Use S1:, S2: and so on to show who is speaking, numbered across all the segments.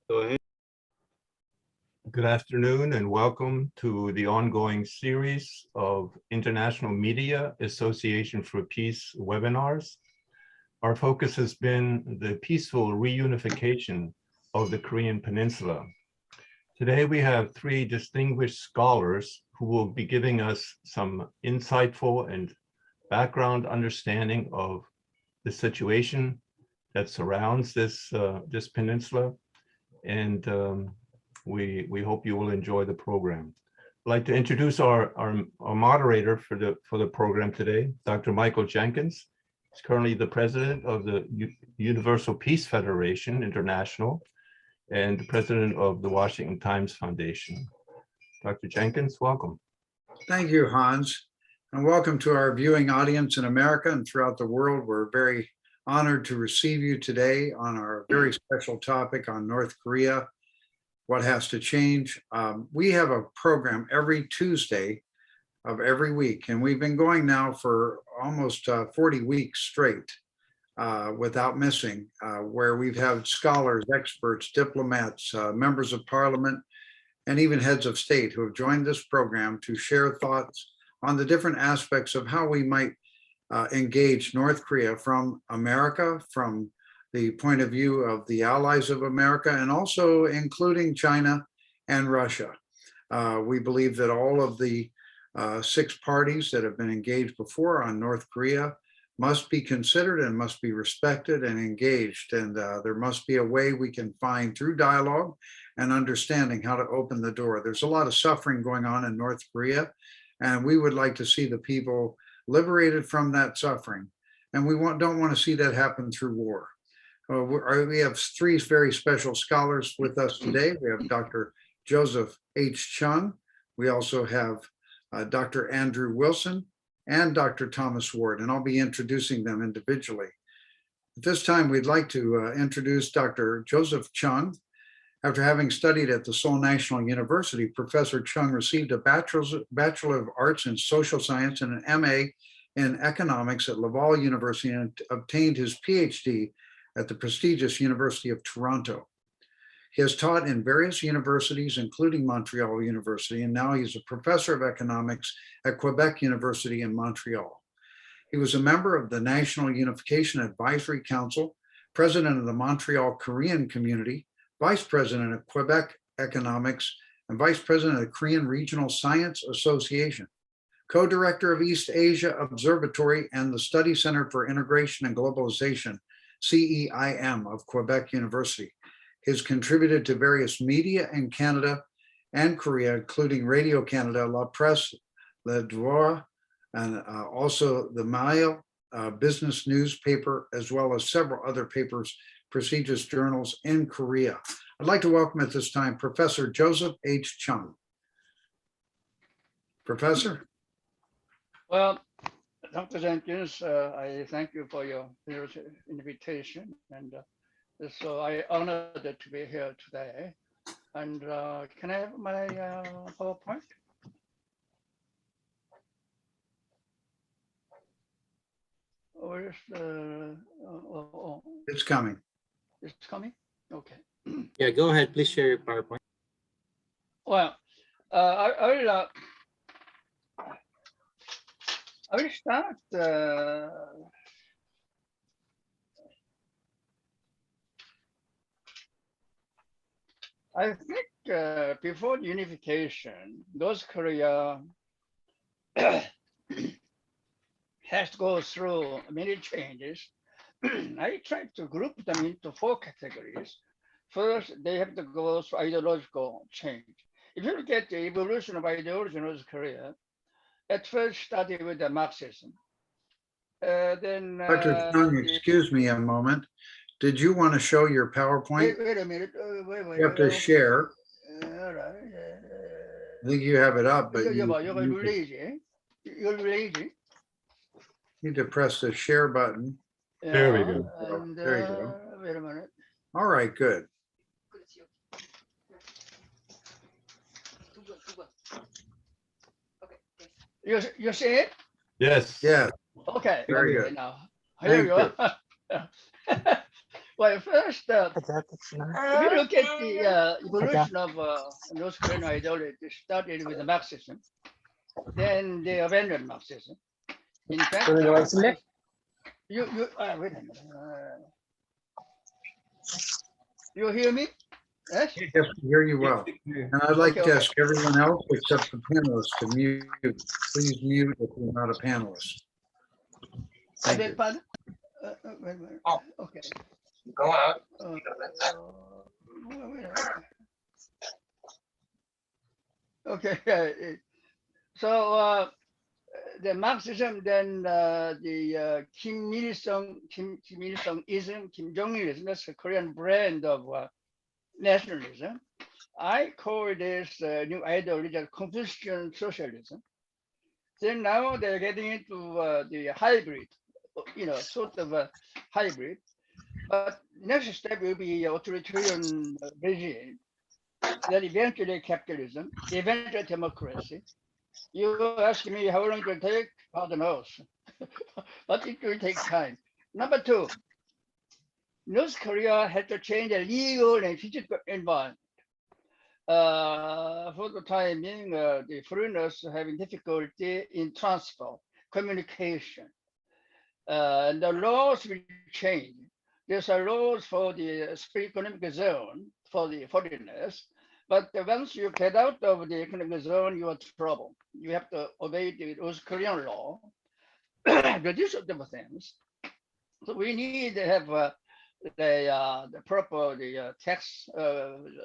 S1: Go ahead. Good afternoon and welcome to the ongoing series of International Media Association for Peace webinars. Our focus has been the peaceful reunification of the Korean Peninsula. Today we have three distinguished scholars who will be giving us some insightful and background understanding of the situation that surrounds this peninsula, and we hope you will enjoy the program. I'd like to introduce our moderator for the program today, Dr. Michael Jenkins. He's currently the president of the Universal Peace Federation International and the president of the Washington Times Foundation. Dr. Jenkins, welcome.
S2: Thank you, Hans, and welcome to our viewing audience in America and throughout the world. We're very honored to receive you today on our very special topic on North Korea, what has to change. We have a program every Tuesday of every week, and we've been going now for almost 40 weeks straight without missing, where we've had scholars, experts, diplomats, members of parliament, and even heads of state who have joined this program to share thoughts on the different aspects of how we might engage North Korea from America, from the point of view of the allies of America, and also including China and Russia. We believe that all of the 6 parties that have been engaged before on North Korea must be considered and must be respected and engaged. And there must be a way we can find through dialogue and understanding how to open the door. There's a lot of suffering going on in North Korea, and we would like to see the people liberated from that suffering. And we don't want to see that happen through war. We have 3 very special scholars with us today. We have Dr. Joseph H. Chung. We also have Dr. Andrew Wilson and Dr. Thomas Ward, and I'll be introducing them individually. At this time, we'd like to introduce Dr. Joseph Chung. After having studied at the Seoul National University, Professor Chung received a Bachelor of Arts in Social Science and an MA in Economics at Laval University, and obtained his PhD at the prestigious University of Toronto. He has taught in various universities, including Montreal University, and now he's a professor of economics at Quebec University in Montreal. He was a member of the National Unification Advisory Council, president of the Montreal Korean Community, vice president of Quebec Economics, and vice president of the Korean Regional Science Association, co-director of East Asia Observatory and the Study Center for Integration and Globalization, CEIM of Quebec University. He has contributed to various media in Canada and Korea, including Radio Canada, La Presse, Le Devoir, and also the Mail business newspaper, as well as several other papers, prestigious journals in Korea. I'd like to welcome at this time Professor Joseph H. Chung. Professor?
S3: Well, Dr. Jenkins, I thank you for your invitation, and so I'm honored to be here today. And can I have my PowerPoint? Where's the?
S2: It's coming.
S3: It's coming. Okay.
S4: Yeah, go ahead. Please share your PowerPoint.
S3: Well, I will start. I think before unification, North Korea has to go through many changes. I tried to group them into 4 categories. First, they have to go through ideological change. If you look at the evolution of ideology in North Korea, at first started with the Marxism. Then
S2: Dr. Chung, excuse me a moment. Did you want to show your PowerPoint?
S3: Wait a minute. Wait.
S2: You have to share.
S3: All right.
S2: I think you have it up, but
S3: You're
S2: you
S3: lazy. You're lazy.
S2: need to press the share button.
S1: There we go.
S3: And,
S2: There you go.
S3: Wait a minute.
S2: All right, good.
S3: You see it?
S1: Yes.
S2: Yeah,
S3: Okay.
S2: Very
S3: okay,
S2: good.
S3: Now, here you
S2: Thank
S3: go. Well, first, if you look at the evolution of North Korean ideology, it started with the Marxism, then they abandoned Marxism. In fact, wait a minute. You hear me? Yes.
S2: Yes, we hear you well. And I'd like to ask everyone else except the panelists to mute. Please mute if you're not a panelist. Thank you.
S3: Pardon? Wait. Okay.
S5: Go out.
S3: Okay. So the Marxism, then the Kim Il-sung-ism, Kim Jong-ilism, that's a Korean brand of nationalism. I call this new ideology Confucian socialism. Then now they're getting into the hybrid, sort of a hybrid. But next step will be authoritarian regime, then eventually capitalism, eventually democracy. You ask me how long it will take? God knows, but it will take time. Number two, North Korea had to change the legal and physical environment. For the time being, the foreigners are having difficulty in transport, communication, and the laws will change. There's a laws for the economic zone for the foreigners, but once you get out of the economic zone, you are in trouble. You have to obey the North Korean law. These are the things. So we need to have the proper tax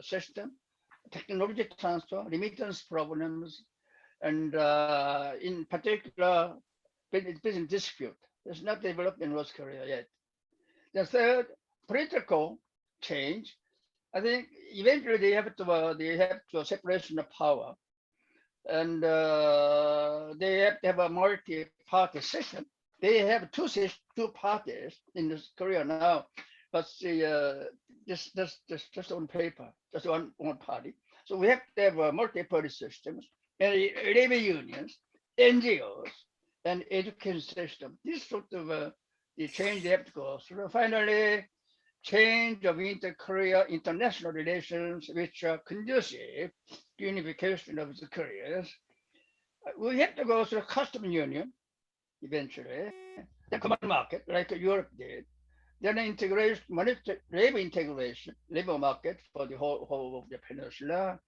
S3: system, technology transfer, remittance problems, and in particular, business dispute. It's not developed in North Korea yet. The third, political change. I think eventually they have to separation of power, and they have to have a multi-party system. They have two parties in North Korea now, but just on paper, just one party. So we have to have a multi-party systems and labor unions, NGOs, and education system. This sort of the change they have to go through. Finally, change of inter-Korea international relations, which are conducive to unification of the Koreas. We have to go through custom union eventually, the common market, like Europe did. Then integration, labor integration, labor market for the whole of the peninsula.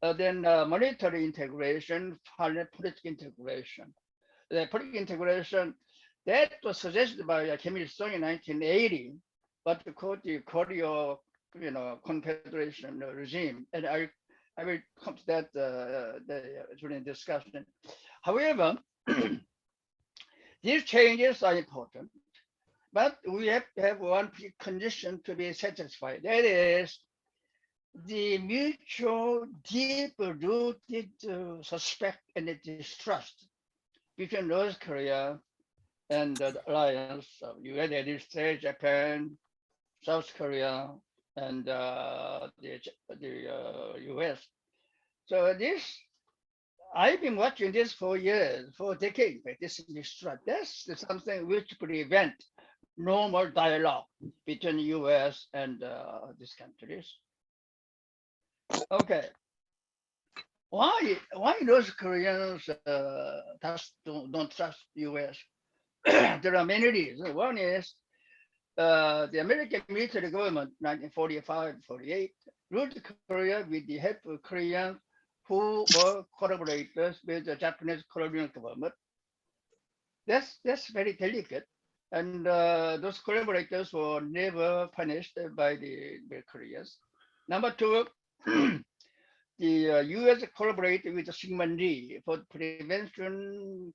S3: Then monetary integration, finally political integration. The political integration that was suggested by Kim Il-sung in 1980, but called the Korea, Confederation regime, and I will come to that during the discussion. However, these changes are important, but we have to have one condition to be satisfied. That is the mutual, deep-rooted suspect and distrust between North Korea and the alliance of United States, Japan, South Korea, and the US. So this, I've been watching this for years, for decades, but this mistrust. That's something which prevent normal dialogue between the US and these countries. Okay. Why North Koreans don't trust US? There are many reasons. One is the American military government, 1945-48, ruled Korea with the help of Koreans who were collaborators with the Japanese colonial government. That's very delicate. And those collaborators were never punished by the Koreans. Number two, the US collaborated with Syngman Rhee for prevention,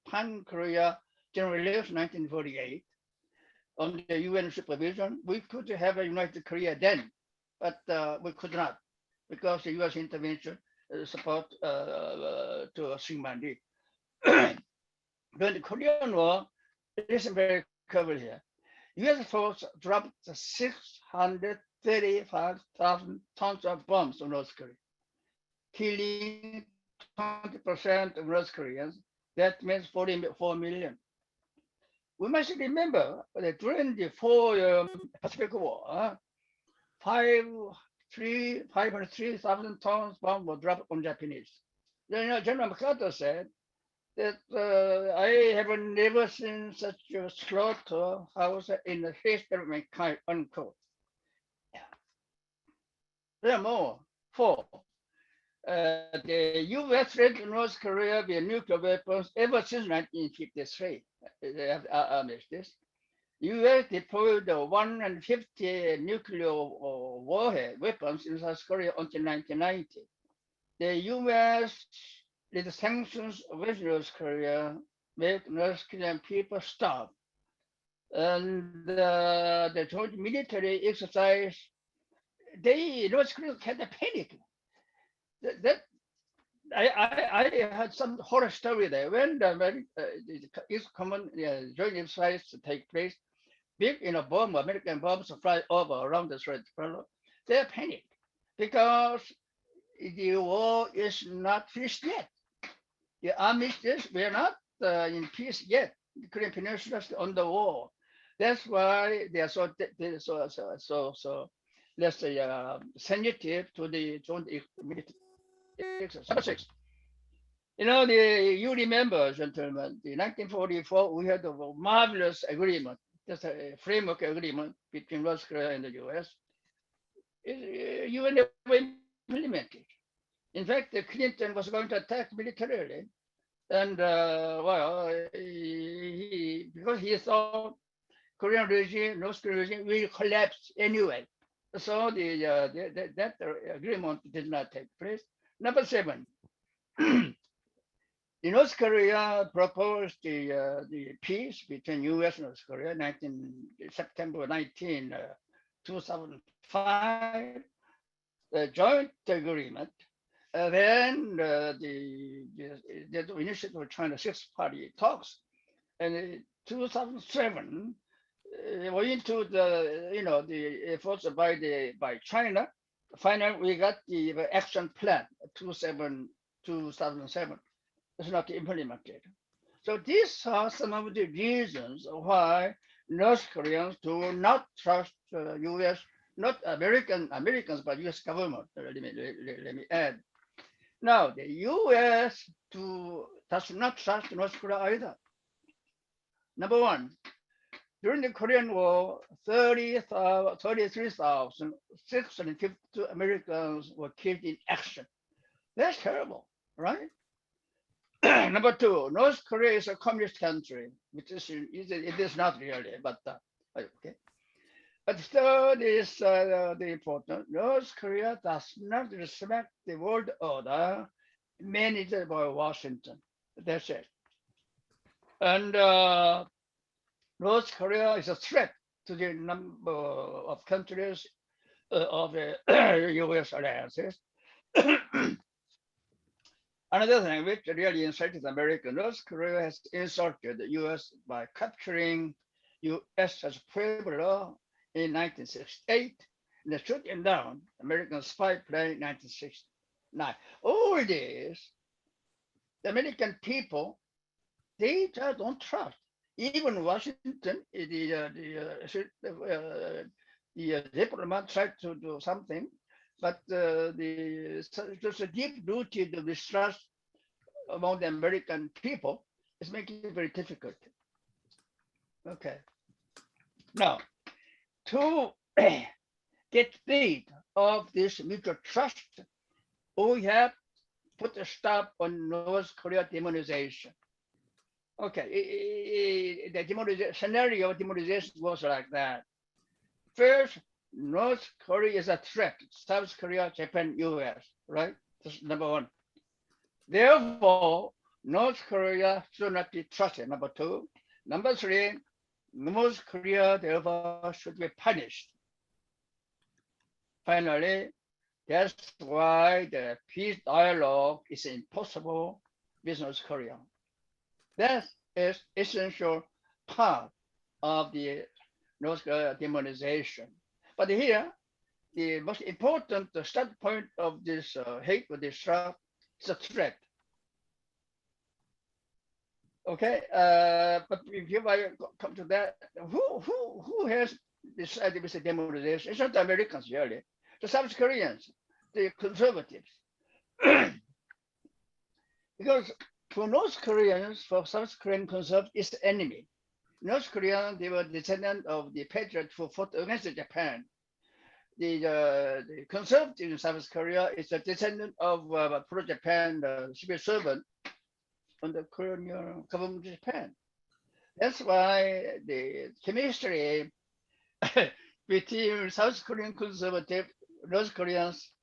S3: Pan-Korea General Election 1948. On the UN supervision, we could have a united Korea then, but we could not because the US intervention support to Syngman Rhee. During the Korean War, listen very carefully here. US force dropped 635,000 tons of bombs on North Korea, killing 20% of North Koreans. That means 44 million. we must remember that during the four Pacific War, 503,000 tons bomb were dropped on Japanese. Then General MacArthur said that I have never seen such a slaughterhouse in the history of mankind, unquote. Furthermore, the U.S. threatened North Korea with nuclear weapons ever since 1953. Armistice. U.S. deployed 150 nuclear warhead weapons in South Korea until 1990. The U.S. did sanctions with North Korea, make North Korean people stop. And the joint military exercise, North Korea had a panic. I had some horror story there. When the East Common joint exercise take place, big bomb, American bombs fly over around the Strait. They panic because the war is not finished yet. The armistice, we are not in peace yet. The Korean Peninsula is on the war. That's why they are so let's say sensitive to the joint military exercise. You remember, gentlemen, the 1944, we had a marvelous agreement. That's a framework agreement between North Korea and the U.S. UN never implemented. In fact, Clinton was going to attack militarily, and because he thought Korean regime, North Korean regime will collapse anyway. So that agreement did not take place. Number 7, North Korea proposed the peace between U.S. and North Korea, September 19, 2005, the joint agreement. Then the initiative of China 6-party talks, and in 2007, owing to the efforts by China, finally we got the action plan 2007. It's not implemented. So these are some of the reasons why North Koreans do not trust U.S., not Americans, but U.S. government. Let me add. Now, the U.S. does not trust North Korea either. Number 1, during the Korean War, 33,652 Americans were killed in action. That's terrible, right? Number 2, North Korea is a communist country, which it is not really, but okay. But third is the important. North Korea does not respect the world order managed by Washington. That's it. And North Korea is a threat to the number of countries of the U.S. alliances. Another thing which really insulted America, North Korea has insulted the U.S. by capturing U.S. as Pueblo in 1968 and shooting down American spy plane in 1969. All this, the American people, they just don't trust. Even Washington, the diplomat tried to do something, but there's a deep-rooted distrust among the American people. It's making it very difficult. Okay. Now, to get rid of this mutual trust, we have put a stop on North Korea demonization. Okay, the scenario of demonization was like that. First, North Korea is a threat. South Korea, Japan, US, right? That's number 1. Therefore, North Korea should not be trusted. Number 2. Number 3, North Korea therefore should be punished. Finally, that's why the peace dialogue is impossible with North Korea. That is essential part of the North Korea demonization. But here, the most important start point of this hate or distrust is a threat. Okay, but before I come to that, who has decided with the democratization? It's not the Americans really, the South Koreans, the conservatives. Because for North Koreans, for South Korean conservatives, it's the enemy. North Korean, they were descendant of the patriots who fought against Japan. The conservative in South Korea is a descendant of pro-Japan civil servant on the colonial government of Japan. That's why the chemistry between South Korean conservative, North Koreans,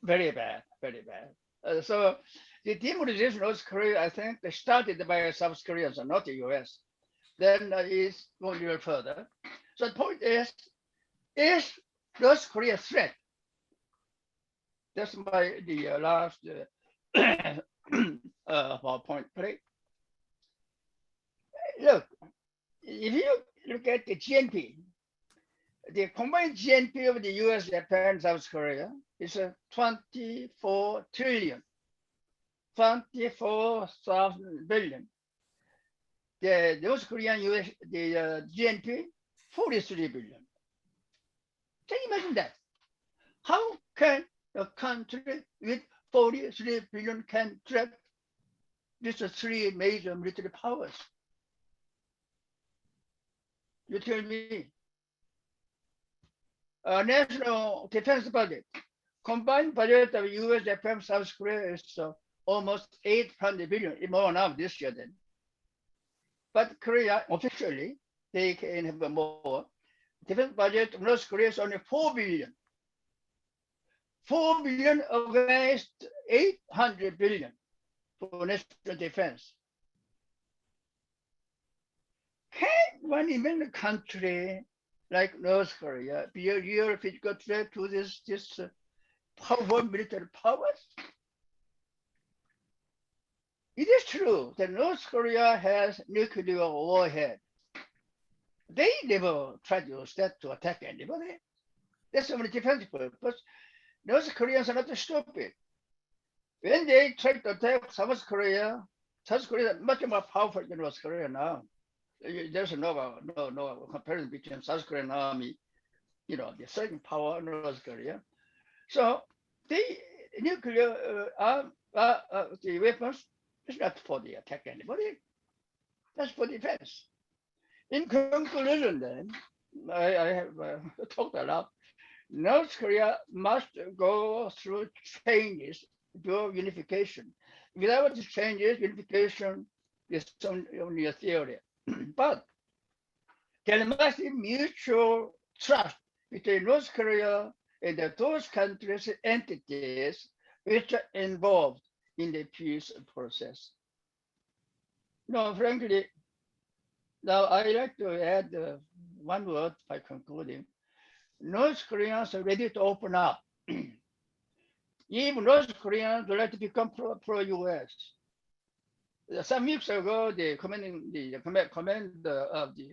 S3: very bad, very bad. So the demonization of North Korea, I think, they started by South Koreans and not the US. Then it's going a little further. So the point is North Korea a threat? That's the last PowerPoint play. Look, if you look at the GNP, the combined GNP of the US, Japan, South Korea is 24 trillion, 24,000 billion. The North Korean US, the GNP, 43 billion. Can you imagine that? How can a country with 43 billion can threat these three major military powers? You tell me. National defense budget, combined budget of US, Japan, South Korea is almost 800 billion, more now this year then. But Korea, officially, they can have more. Defense budget of North Korea is only 4 billion. 4 billion against 800 billion for national defense. Can one even country like North Korea be a real physical threat to this powerful military powers? It is true that North Korea has nuclear warhead. They never tried to start to attack anybody. That's only defense purpose. North Koreans are not stupid. When they tried to attack South Korea is much more powerful than North Korea now. There's no comparison between South Korean army, the second power in North Korea. So the nuclear the weapons is not for the attack anybody. That's for defense. In conclusion, then, I have talked a lot. North Korea must go through changes to unification. Without these changes, unification is only a theory. But there must be mutual trust between North Korea and those countries and entities which are involved in the peace process. No, frankly, now I like to add one word by concluding. North Koreans are ready to open up. Even North Koreans would like to become pro-US. Some weeks ago, the commander of the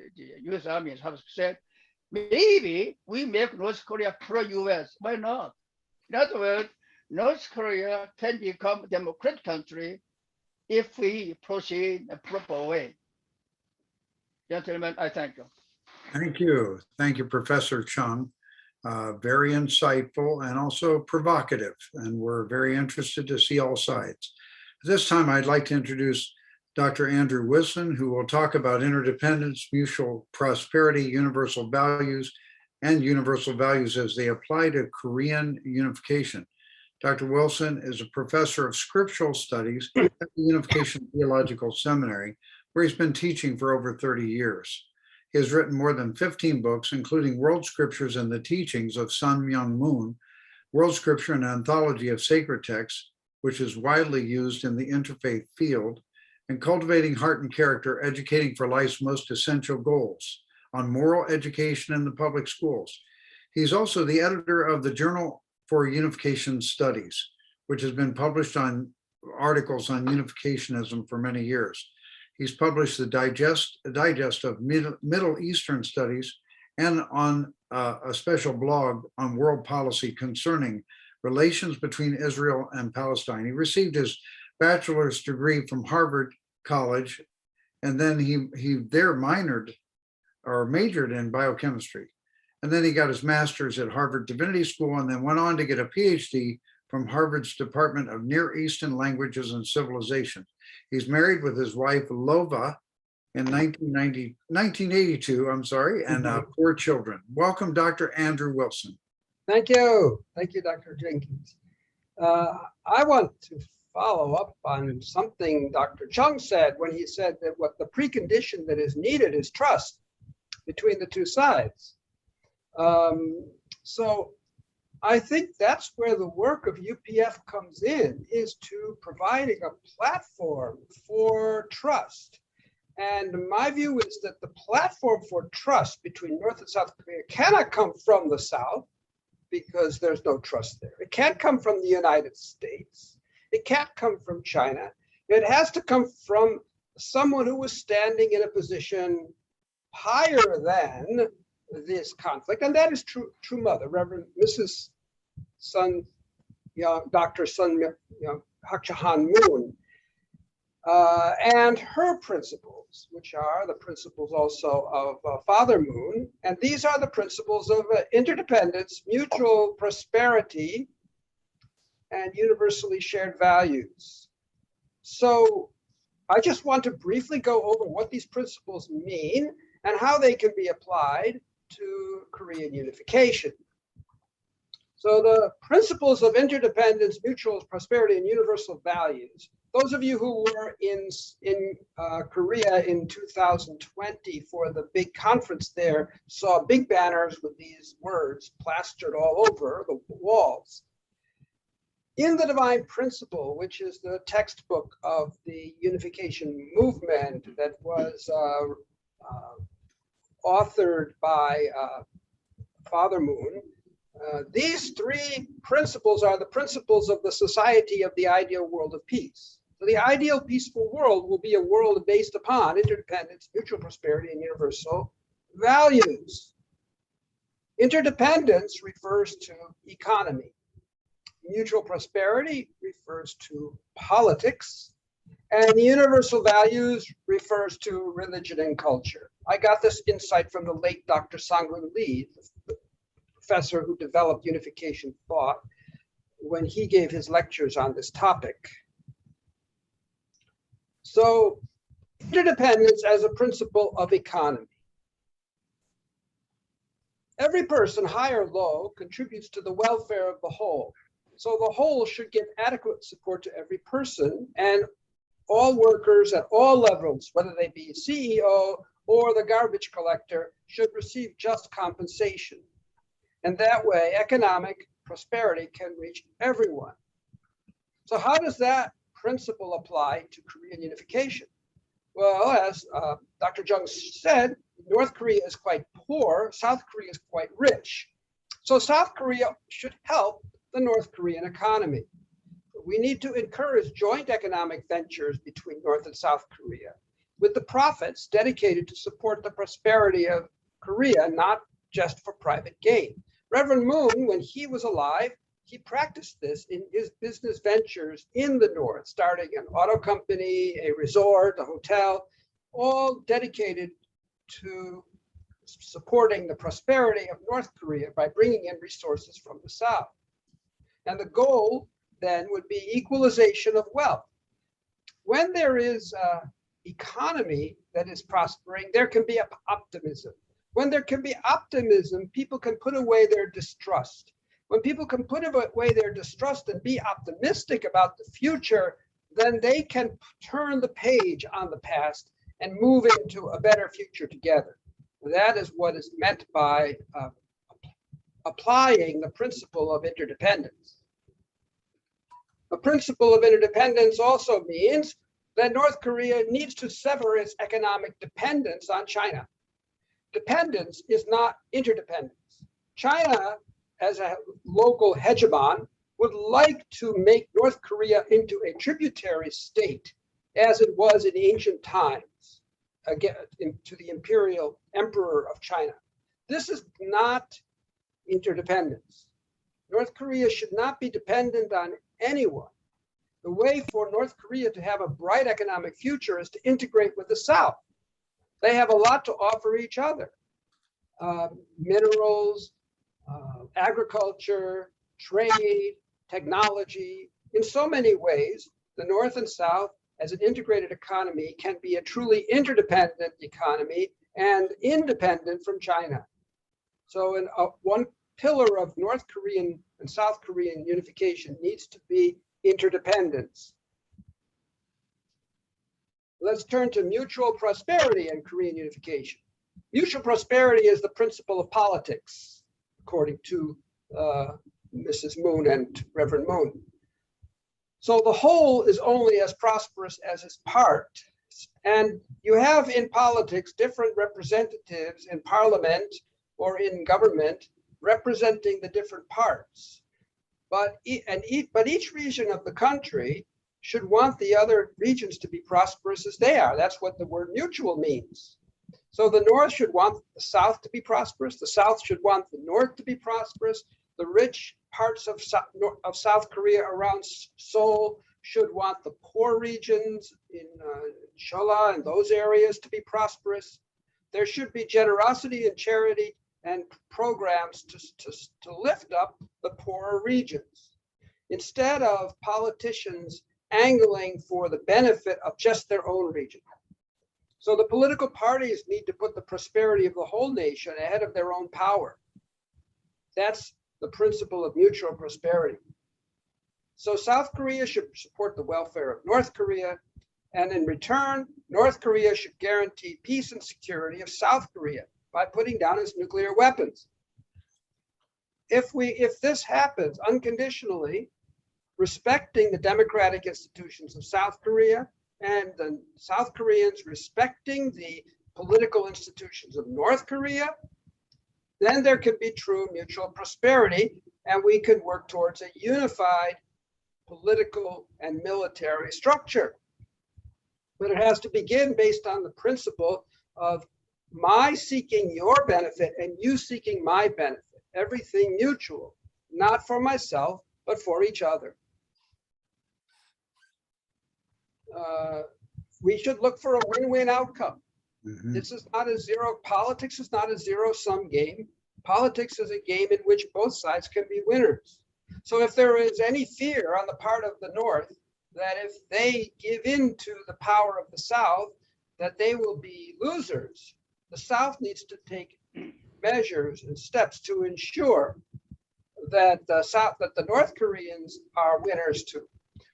S3: US Army has said, maybe we make North Korea pro-US. Why not? In other words, North Korea can become a democratic country if we proceed a proper way. Gentlemen, I thank you.
S2: Thank you. Thank you, Professor Chung. Very insightful and also provocative, and we're very interested to see all sides. This time, I'd like to introduce Dr. Andrew Wisland, who will talk about interdependence, mutual prosperity, universal values, and universal values as they apply to Korean unification. Dr. Wisland is a professor of scriptural studies at the Unification Theological Seminary, where he's been teaching for over 30 years. He has written more than 15 books, including World Scriptures and the Teachings of Sun Myung Moon, World Scripture and Anthology of Sacred Texts, which is widely used in the interfaith field, and Cultivating Heart and Character, Educating for Life's Most Essential Goals, on moral education in the public schools. He's also the editor of the Journal for Unification Studies, which has been published on articles on unificationism for many years. He's published the digest of Middle Eastern studies and on a special blog on world policy concerning relations between Israel and Palestine. He received his bachelor's degree from Harvard College And then he there minored or majored in biochemistry. And then he got his master's at Harvard Divinity School and then went on to get a PhD from Harvard's Department of Near Eastern Languages and Civilization. He's married with his wife, Lova, in 1982, I'm sorry, and 4 children. Welcome, Dr. Andrew Wilson.
S5: Thank you. Thank you, Dr. Jenkins. I want to follow up on something Dr. Chung said when he said that what the precondition that is needed is trust between the two sides. So I think that's where the work of UPF comes in, is to providing a platform for trust. And my view is that the platform for trust between North and South Korea cannot come from the South, because there's no trust there. It can't come from the United States. It can't come from China. It has to come from someone who was standing in a position higher than this conflict, and that is True Mother, Reverend Mrs. Sun Young, Dr. Sun Young Hakchahan Moon, and her principles, which are the principles also of Father Moon, and these are the principles of interdependence, mutual prosperity, and universally shared values. So I just want to briefly go over what these principles mean and how they can be applied to Korean unification. So the principles of interdependence, mutual prosperity, and universal values. Those of you who were in Korea in 2020 for the big conference there saw big banners with these words plastered all over the walls. In the Divine Principle, which is the textbook of the unification movement that was authored by Father Moon, these 3 principles are the principles of the Society of the Ideal World of Peace. So the ideal peaceful world will be a world based upon interdependence, mutual prosperity, and universal values. Interdependence refers to economy. Mutual prosperity refers to politics. And the universal values refers to religion and culture. I got this insight from the late Dr. Sang-Woon Lee, the professor who developed unification thought, when he gave his lectures on this topic. So, interdependence as a principle of economy. Every person, high or low, contributes to the welfare of the whole. So the whole should give adequate support to every person, and all workers at all levels, whether they be CEO or the garbage collector, should receive just compensation. And that way, economic prosperity can reach everyone. So how does that principle apply to Korean unification? Well, as Dr. Chung said, North Korea is quite poor, South Korea is quite rich. So South Korea should help the North Korean economy. We need to encourage joint economic ventures between North and South Korea, with the profits dedicated to support the prosperity of Korea, not just for private gain. Reverend Moon, when he was alive, he practiced this in his business ventures in the North, starting an auto company, a resort, a hotel, all dedicated to supporting the prosperity of North Korea by bringing in resources from the South. And the goal then would be equalization of wealth. When there is an economy that is prospering, there can be optimism. When there can be optimism, people can put away their distrust. When people can put away their distrust and be optimistic about the future, then they can turn the page on the past and move into a better future together. That is what is meant by applying the principle of interdependence. The principle of interdependence also means that North Korea needs to sever its economic dependence on China. Dependence is not interdependence. China, as a local hegemon, would like to make North Korea into a tributary state, as it was in ancient times, again, to the imperial emperor of China. This is not interdependence. North Korea should not be dependent on anyone. The way for North Korea to have a bright economic future is to integrate with the South. They have a lot to offer each other. Minerals, agriculture, trade, technology. In so many ways, the North and South as an integrated economy can be a truly interdependent economy and independent from China. So one pillar of North Korean and South Korean unification needs to be interdependence. Let's turn to mutual prosperity and Korean unification. Mutual prosperity is the principle of politics, according to Mrs. Moon and Reverend Moon. So the whole is only as prosperous as its part. And you have in politics different representatives in parliament or in government representing the different parts. But each region of the country should want the other regions to be prosperous as they are. That's what the word mutual means. So the North should want the South to be prosperous. The South should want the North to be prosperous. The rich parts of South Korea around Seoul should want the poor regions in Cholla and those areas to be prosperous. There should be generosity and charity and programs to lift up the poorer regions, instead of politicians angling for the benefit of just their own region. So the political parties need to put the prosperity of the whole nation ahead of their own power. That's the principle of mutual prosperity. So South Korea should support the welfare of North Korea, and in return, North Korea should guarantee peace and security of South Korea by putting down its nuclear weapons. If this happens unconditionally, respecting the democratic institutions of South Korea and the South Koreans respecting the political institutions of North Korea, then there can be true mutual prosperity, and we can work towards a unified political and military structure. But it has to begin based on the principle of my seeking your benefit and you seeking my benefit, everything mutual, not for myself, but for each other. We should look for a win-win outcome. This is not a politics is not a zero-sum game. Politics is a game in which both sides can be winners. So if there is any fear on the part of the North that if they give in to the power of the South, that they will be losers, the South needs to take measures and steps to ensure that the North Koreans are winners too,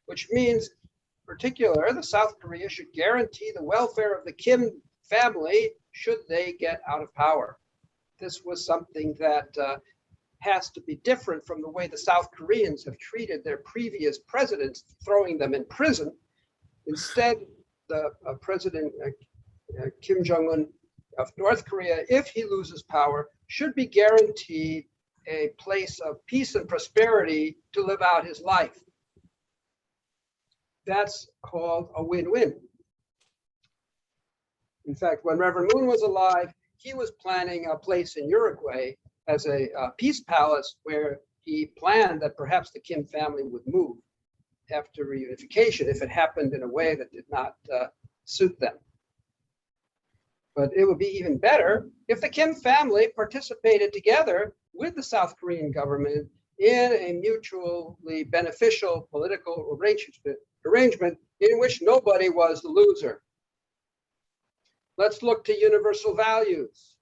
S5: which means, in particular, the South Korea should guarantee the welfare of the Kim family should they get out of power. This was something that has to be different from the way the South Koreans have treated their previous presidents, throwing them in prison. Instead, the President Kim Jong-un of North Korea, if he loses power, should be guaranteed a place of peace and prosperity to live out his life. That's called a win-win. In fact, when Reverend Moon was alive, he was planning a place in Uruguay as a peace palace where he planned that perhaps the Kim family would move after reunification if it happened in a way that did not suit them. But it would be even better if the Kim family participated together with the South Korean government in a mutually beneficial political arrangement in which nobody was the loser. Let's look to universal values.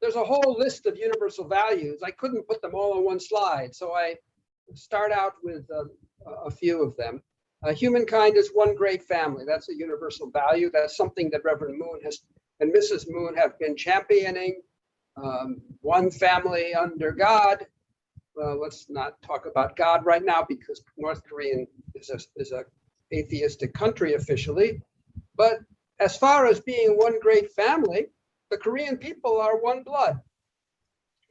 S5: There's a whole list of universal values. I couldn't put them all on one slide, so I start out with a few of them. Humankind is one great family. That's a universal value. That's something that Reverend Moon and Mrs. Moon have been championing. One family under God. Well, let's not talk about God right now because North Korea is a atheistic country officially. But as far as being one great family, the Korean people are one blood.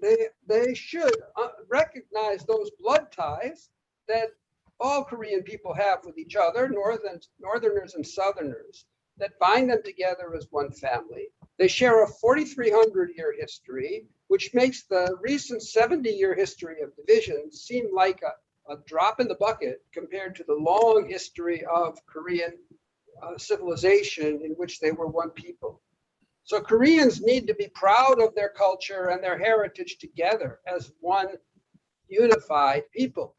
S5: They should recognize those blood ties that all Korean people have with each other, Northerners and Southerners, that bind them together as one family. They share a 4,300-year history, which makes the recent 70-year history of division seem like a drop in the bucket compared to the long history of Korean civilization in which they were one people. So Koreans need to be proud of their culture and their heritage together as one unified people.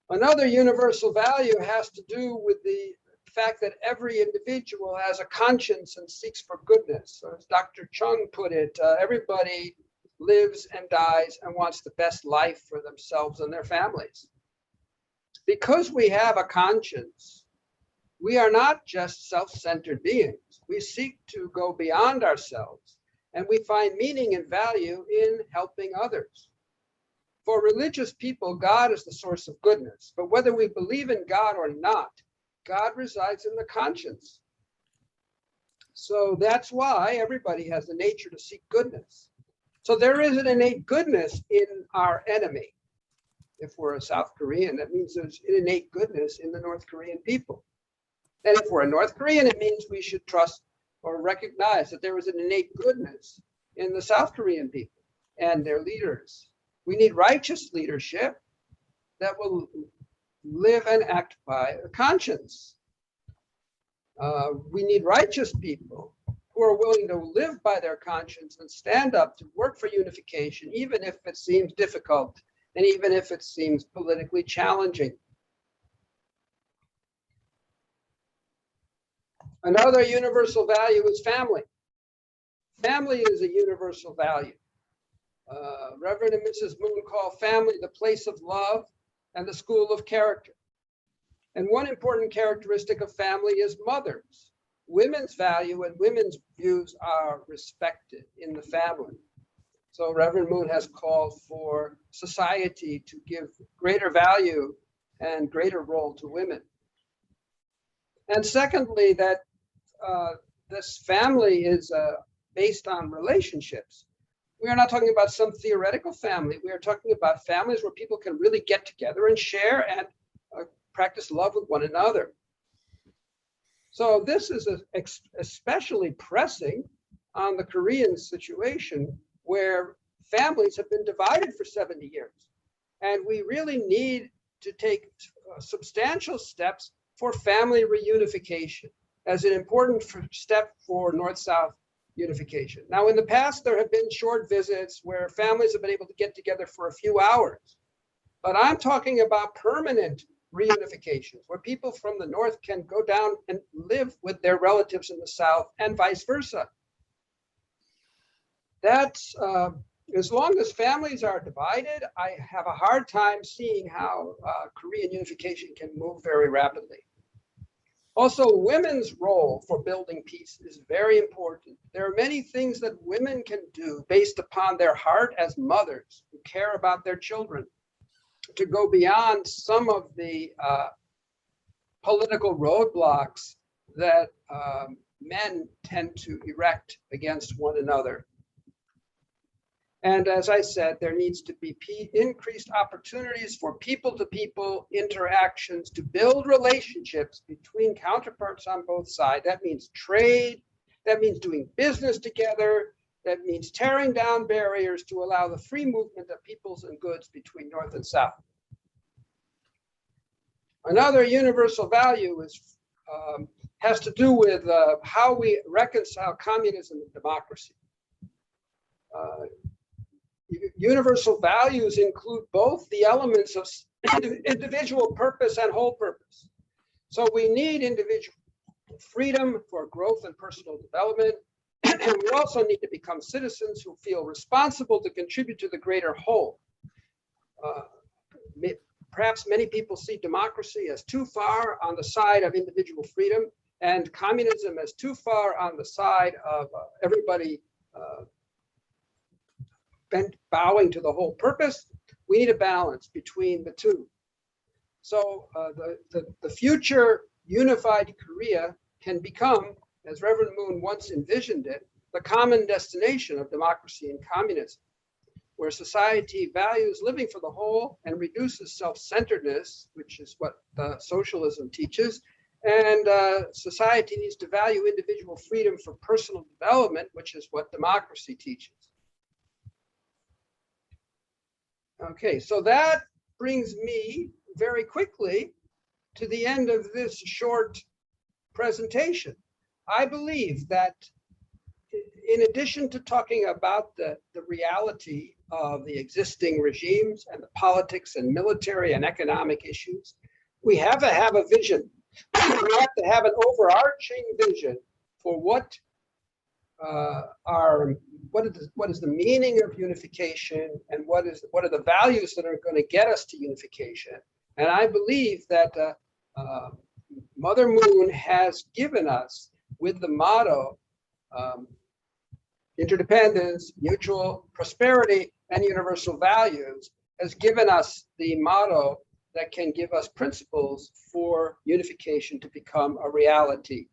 S5: Another universal value has to do with the fact that every individual has a conscience and seeks for goodness. So as Dr. Chung put it, everybody lives and dies and wants the best life for themselves and their families. Because we have a conscience, we are not just self-centered beings. We seek to go beyond ourselves, and we find meaning and value in helping others. For religious people, God is the source of goodness, but whether we believe in God or not, God resides in the conscience. So that's why everybody has the nature to seek goodness. So there is an innate goodness in our enemy. If we're a South Korean, that means there's an innate goodness in the North Korean people. And if we're a North Korean, it means we should trust or recognize that there is an innate goodness in the South Korean people and their leaders. We need righteous leadership that will live and act by a conscience. We need righteous people who are willing to live by their conscience and stand up to work for unification, even if it seems difficult and even if it seems politically challenging. Another universal value is family. Family is a universal value. Reverend and Mrs. Moon call family the place of love and the school of character. And one important characteristic of family is mothers. Women's value and women's views are respected in the family. So Reverend Moon has called for society to give greater value and greater role to women. And secondly, that this family is based on relationships. We are not talking about some theoretical family. We are talking about families where people can really get together and share and practice love with one another. So this is especially pressing on the Korean situation where families have been divided for 70 years. And we really need to take substantial steps for family reunification as an important step for North-South unification. Now, in the past, there have been short visits where families have been able to get together for a few hours. But I'm talking about permanent reunifications, where people from the North can go down and live with their relatives in the South and vice versa. That's, as long as families are divided, I have a hard time seeing how Korean unification can move very rapidly. Also, women's role for building peace is very important. There are many things that women can do based upon their heart as mothers who care about their children to go beyond some of the political roadblocks that men tend to erect against one another. And as I said, there needs to be increased opportunities for people-to-people interactions to build relationships between counterparts on both sides. That means trade, that means doing business together, that means tearing down barriers to allow the free movement of peoples and goods between North and South. Another universal value has to do with how we reconcile communism and democracy. Universal values include both the elements of individual purpose and whole purpose. So we need individual freedom for growth and personal development. And we also need to become citizens who feel responsible to contribute to the greater whole. Perhaps many people see democracy as too far on the side of individual freedom and communism as too far on the side of everybody bowing to the whole purpose. We need a balance between the two. So the future unified Korea can become, as Reverend Moon once envisioned it, the common destination of democracy and communism, where society values living for the whole and reduces self-centeredness, which is what socialism teaches, and society needs to value individual freedom for personal development, which is what democracy teaches. Okay, so that brings me very quickly to the end of this short presentation. I believe that in addition to talking about the reality of the existing regimes and the politics and military and economic issues, we have to have a vision. We have to have an overarching vision for what is the meaning of unification, and what are the values that are going to get us to unification. And I believe that Mother Moon has given us, with the motto interdependence, mutual prosperity, and universal values, has given us the motto that can give us principles for unification to become a reality.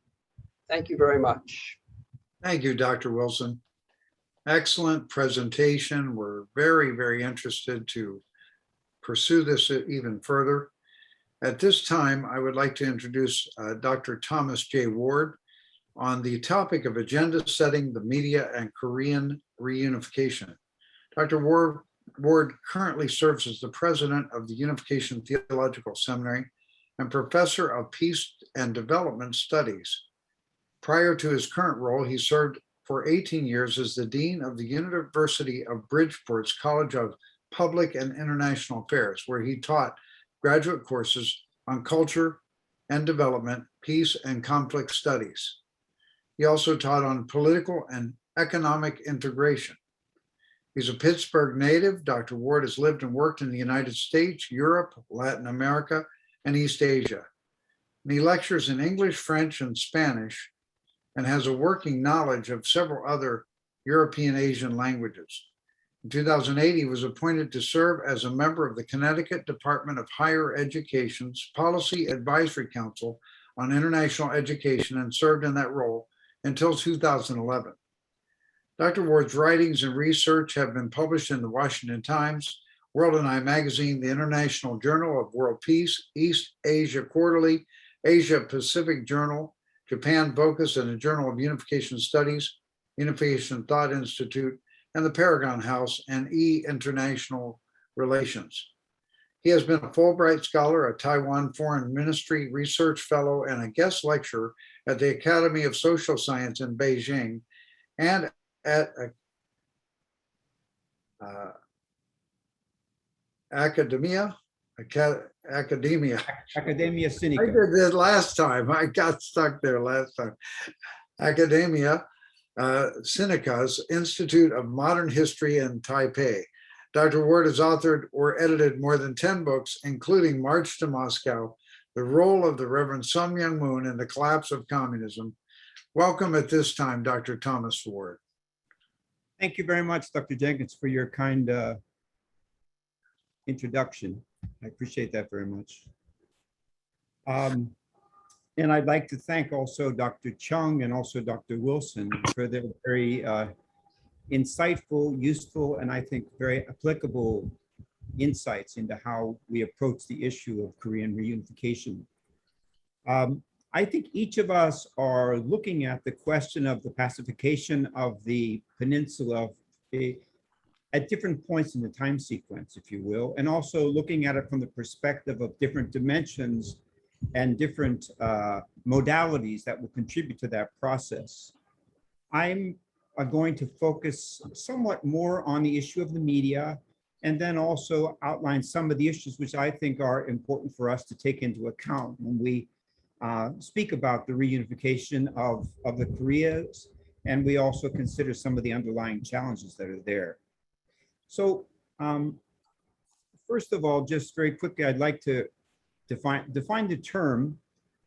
S5: Thank you very much.
S2: Thank you, Dr. Wilson. Excellent presentation. We're very, very interested to pursue this even further. At this time, I would like to introduce Dr. Thomas J. Ward on the topic of agenda setting, the media, and Korean reunification. Dr. Ward currently serves as the president of the Unification Theological Seminary and professor of Peace and Development Studies. Prior to his current role, he served for 18 years as the dean of the University of Bridgeport's College of Public and International Affairs, where he taught graduate courses on culture and development, peace and conflict studies. He also taught on political and economic integration. He's a Pittsburgh native. Dr. Ward has lived and worked in the United States, Europe, Latin America, and East Asia. And he lectures in English, French, and Spanish, and has a working knowledge of several other European Asian languages. In 2008, he was appointed to serve as a member of the Connecticut Department of Higher Education's Policy Advisory Council on International Education, and served in that role until 2011. Dr. Ward's writings and research have been published in the Washington Times, World and I Magazine, the International Journal of World Peace, East Asia Quarterly, Asia Pacific Journal, Japan Focus, and the Journal of Unification Studies, Unification Thought Institute, and the Paragon House and International Relations. He has been a Fulbright Scholar, a Taiwan Foreign Ministry Research Fellow, and a guest lecturer at the Academy of Social Science in Beijing, and at Academia
S6: Sinica.
S2: I did that last time. I got stuck there last time. Academia Sinica's Institute of Modern History in Taipei. Dr. Ward has authored or edited more than 10 books, including March to Moscow, The Role of the Reverend Sun Myung Moon in the Collapse of Communism. Welcome at this time, Dr. Thomas Ward.
S6: Thank you very much, Dr. Jenkins, for your kind introduction. I appreciate that very much. And I'd like to thank also Dr. Chung and also Dr. Wilson for their very insightful, useful, and I think very applicable insights into how we approach the issue of Korean reunification. I think each of us are looking at the question of the pacification of the peninsula at different points in the time sequence, if you will, and also looking at it from the perspective of different dimensions and different modalities that will contribute to that process. I'm going to focus somewhat more on the issue of the media, and then also outline some of the issues which I think are important for us to take into account when we speak about the reunification of the Koreas, and we also consider some of the underlying challenges that are there. So first of all, just very quickly, I'd like to define the term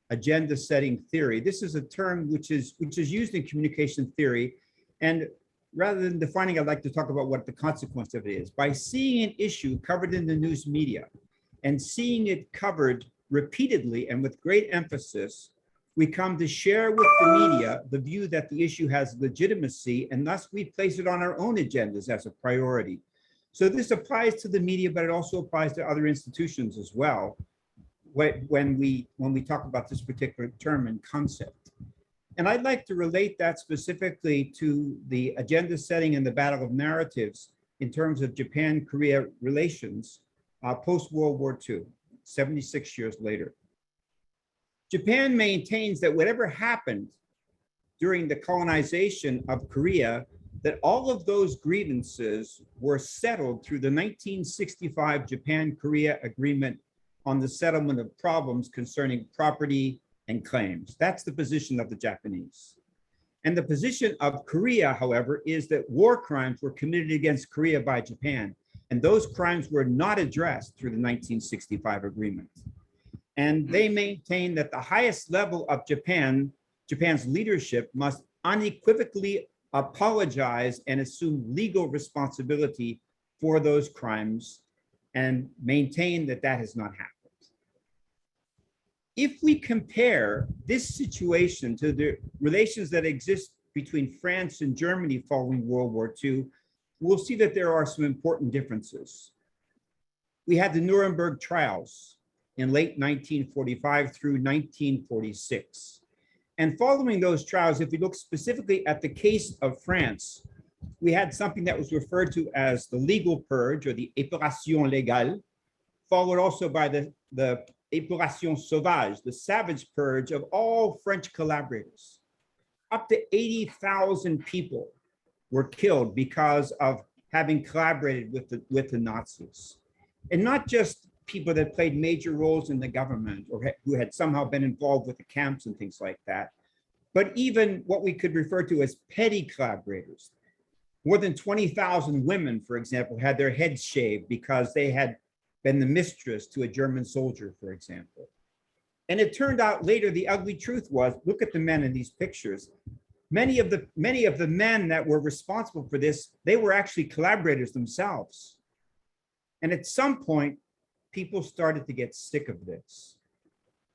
S6: agenda setting theory. This is a term which is used in communication theory, and rather than defining, I'd like to talk about what the consequence of it is. By seeing an issue covered in the news media and seeing it covered repeatedly and with great emphasis, we come to share with the media the view that the issue has legitimacy, and thus we place it on our own agendas as a priority. So this applies to the media, but it also applies to other institutions as well when we talk about this particular term and concept. And I'd like to relate that specifically to the agenda setting and the battle of narratives in terms of Japan-Korea relations post-World War II, 76 years later. Japan maintains that whatever happened during the colonization of Korea, that all of those grievances were settled through the 1965 Japan-Korea Agreement on the settlement of problems concerning property and claims. That's the position of the Japanese. And the position of Korea, however, is that war crimes were committed against Korea by Japan, and those crimes were not addressed through the 1965 agreement. And they maintain that the highest level of Japan's leadership must unequivocally apologize and assume legal responsibility for those crimes and maintain that that has not happened. If we compare this situation to the relations that exist between France and Germany following World War II, we'll see that there are some important differences. We had the Nuremberg trials in late 1945 through 1946. And following those trials, if we look specifically at the case of France, we had something that was referred to as the legal purge or the épuration légale, followed also by the épuration sauvage, the savage purge of all French collaborators. Up to 80,000 people were killed because of having collaborated with the Nazis. And not just people that played major roles in the government or who had somehow been involved with the camps and things like that, but even what we could refer to as petty collaborators. More than 20,000 women, for example, had their heads shaved because they had been the mistress to a German soldier, for example. And it turned out later, the ugly truth was, look at the men in these pictures. Many of the men that were responsible for this, they were actually collaborators themselves. And at some point, people started to get sick of this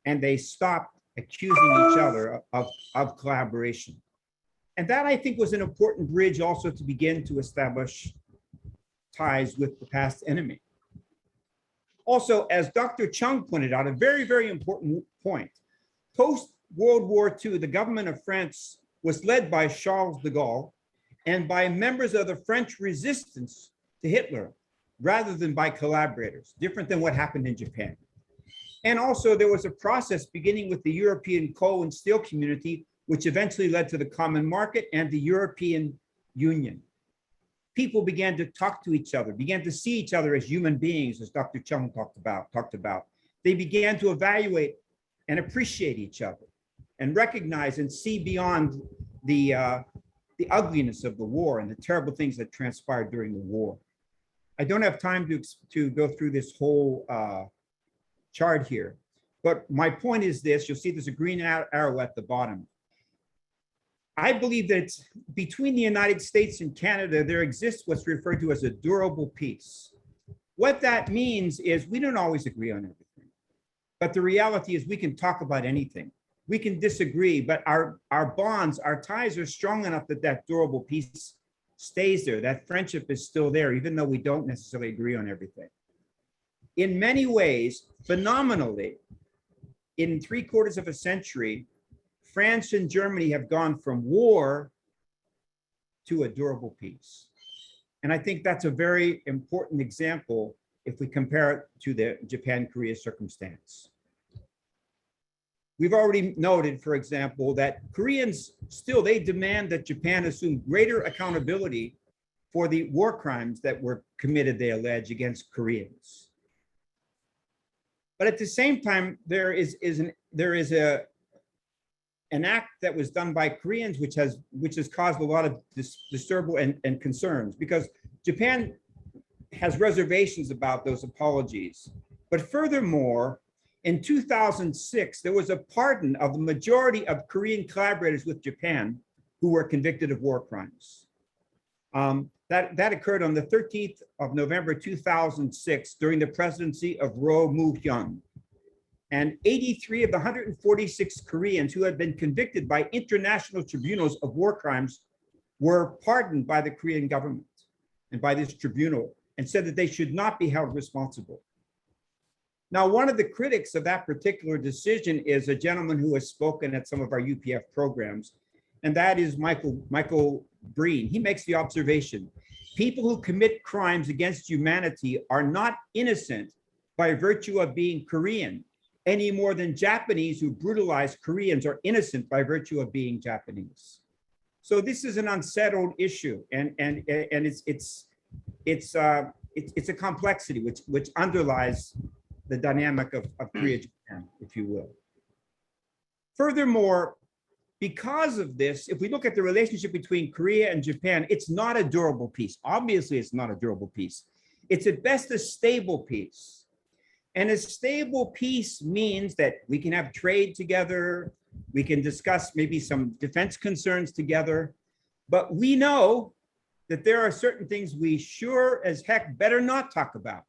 S6: and they stopped accusing each other of collaboration. And that, I think, was an important bridge also to begin to establish ties with the past enemy. Also, as Dr. Chung pointed out, a very, very important point. Post-World War II, the government of France was led by Charles de Gaulle and by members of the French resistance to Hitler, rather than by collaborators, different than what happened in Japan. And also there was a process beginning with the European coal and steel community, which eventually led to the common market and the European Union. People began to talk to each other, began to see each other as human beings, as Dr. Chung talked about. They began to evaluate and appreciate each other and recognize and see beyond the ugliness of the war and the terrible things that transpired during the war. I don't have time to go through this whole chart here, but my point is this: you'll see there's a green arrow at the bottom. I believe that between the United States and Canada, there exists what's referred to as a durable peace. What that means is we don't always agree on everything, but the reality is we can talk about anything. We can disagree, but our bonds, our ties are strong enough that that durable peace stays there. That friendship is still there, even though we don't necessarily agree on everything. In many ways, phenomenally, in 3/4 of a century, France and Germany have gone from war to a durable peace. And I think that's a very important example if we compare it to the Japan-Korea circumstance. We've already noted, for example, that Koreans still, they demand that Japan assume greater accountability for the war crimes that were committed, they allege, against Koreans. But at the same time, there is an act that was done by Koreans which has caused a lot of disturbance and concerns, because Japan has reservations about those apologies. But furthermore, in 2006, there was a pardon of the majority of Korean collaborators with Japan who were convicted of war crimes. That occurred on the 13th of November 2006 during the presidency of Roh Moo-hyun. And 83 of the 146 Koreans who had been convicted by international tribunals of war crimes were pardoned by the Korean government and by this tribunal, and said that they should not be held responsible. Now, one of the critics of that particular decision is a gentleman who has spoken at some of our UPF programs, and that is Michael Breen. He makes the observation, people who commit crimes against humanity are not innocent by virtue of being Korean, any more than Japanese who brutalize Koreans are innocent by virtue of being Japanese. So this is an unsettled issue, and it's a complexity which underlies the dynamic of Korea-Japan, if you will. Furthermore, because of this, if we look at the relationship between Korea and Japan, it's not a durable peace. Obviously, it's not a durable peace. It's at best a stable peace. And a stable peace means that we can have trade together, we can discuss maybe some defense concerns together, but we know that there are certain things we sure as heck better not talk about,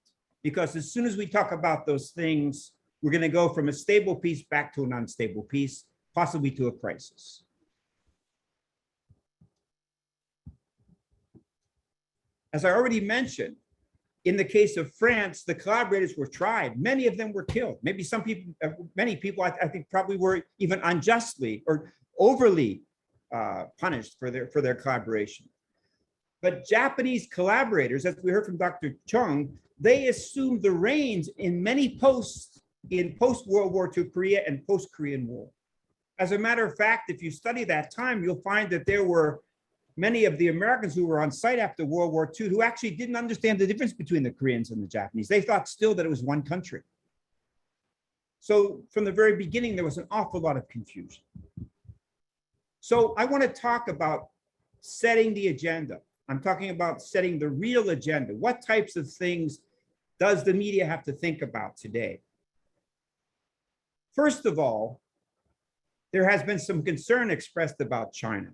S6: because as soon as we talk about those things, we're going to go from a stable peace back to an unstable peace, possibly to a crisis. As I already mentioned, in the case of France, the collaborators were tried. Many of them were killed. Maybe some people, many people, I think probably were even unjustly or overly punished for their collaboration. But Japanese collaborators, as we heard from Dr. Chung, they assumed the reins in many posts in post-World War II Korea and post-Korean War. As a matter of fact, if you study that time, you'll find that there were many of the Americans who were on site after World War II who actually didn't understand the difference between the Koreans and the Japanese. They thought still that it was one country. So from the very beginning, there was an awful lot of confusion. So I want to talk about setting the agenda. I'm talking about setting the real agenda. What types of things does the media have to think about today? First of all, there has been some concern expressed about China.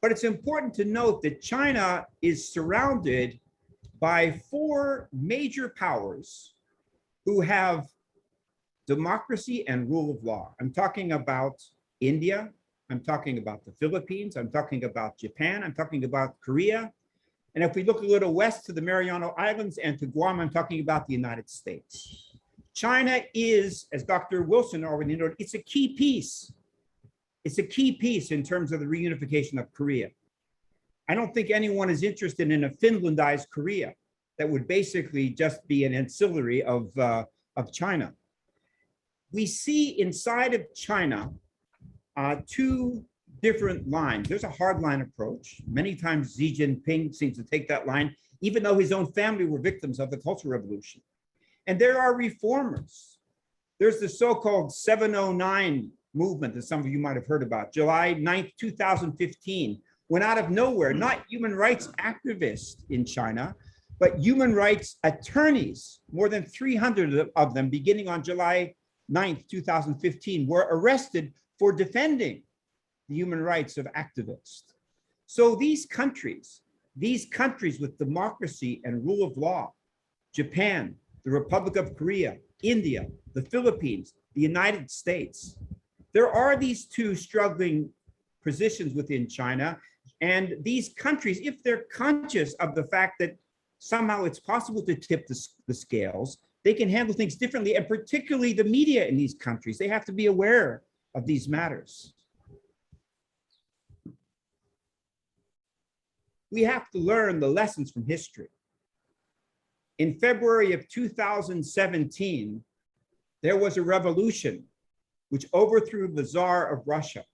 S6: But it's important to note that China is surrounded by 4 major powers who have democracy and rule of law. I'm talking about India, I'm talking about the Philippines, I'm talking about Japan, I'm talking about Korea. And if we look a little west to the Mariana Islands and to Guam, I'm talking about the United States. China is, as Dr. Wilson already noted, it's a key piece. It's a key piece in terms of the reunification of Korea. I don't think anyone is interested in a Finlandized Korea that would basically just be an ancillary of China. We see inside of China 2 different lines. There's a hardline approach. Many times Xi Jinping seems to take that line, even though his own family were victims of the Cultural Revolution. And there are reformers. There's the so-called 709 movement that some of you might have heard about. July 9th, 2015, went out of nowhere, not human rights activists in China, but human rights attorneys, more than 300 of them, beginning on July 9th, 2015, were arrested for defending the human rights of activists. So these countries with democracy and rule of law, Japan, the Republic of Korea, India, the Philippines, the United States, there are these 2 struggling positions within China, and these countries, if they're conscious of the fact that somehow it's possible to tip the scales, they can handle things differently, and particularly the media in these countries, they have to be aware of these matters. We have to learn the lessons from history. In February of 2017, there was a revolution which overthrew the Tsar of Russia.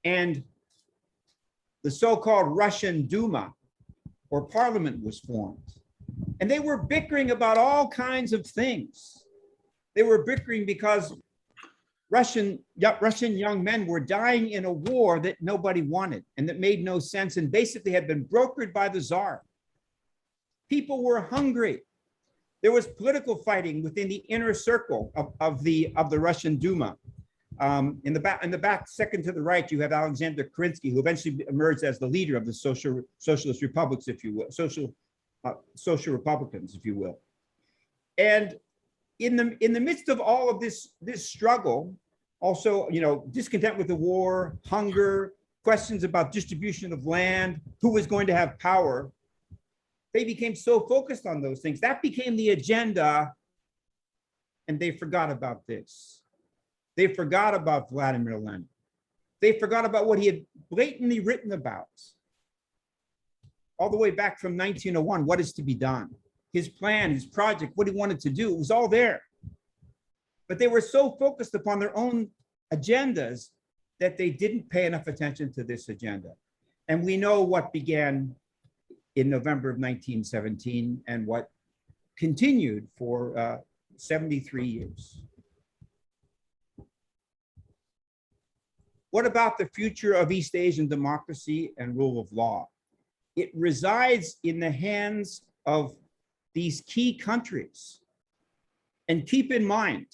S6: And the so-called Russian Duma, or parliament, was formed. And they were bickering about all kinds of things. They were bickering because Russian young men were dying in a war that nobody wanted and that made no sense and basically had been brokered by the Tsar. People were hungry. There was political fighting within the inner circle of the Russian Duma. In the back, second to the right, you have Alexander Kerensky, who eventually emerged as the leader of the socialist republics, if you will, social republicans, if you will. And in the midst of all of this struggle, also, discontent with the war, hunger, questions about distribution of land, who was going to have power, they became so focused on those things. That became the agenda, and they forgot about this. They forgot about Vladimir Lenin. They forgot about what he had blatantly written about all the way back from 1901, what is to be done. his plan, his project, what he wanted to do. It was all there. But they were so focused upon their own agendas that they didn't pay enough attention to this agenda. And we know what began in November of 1917 and what continued for 73 years. What about the future of East Asian democracy and rule of law? It resides in the hands of these key countries. And keep in mind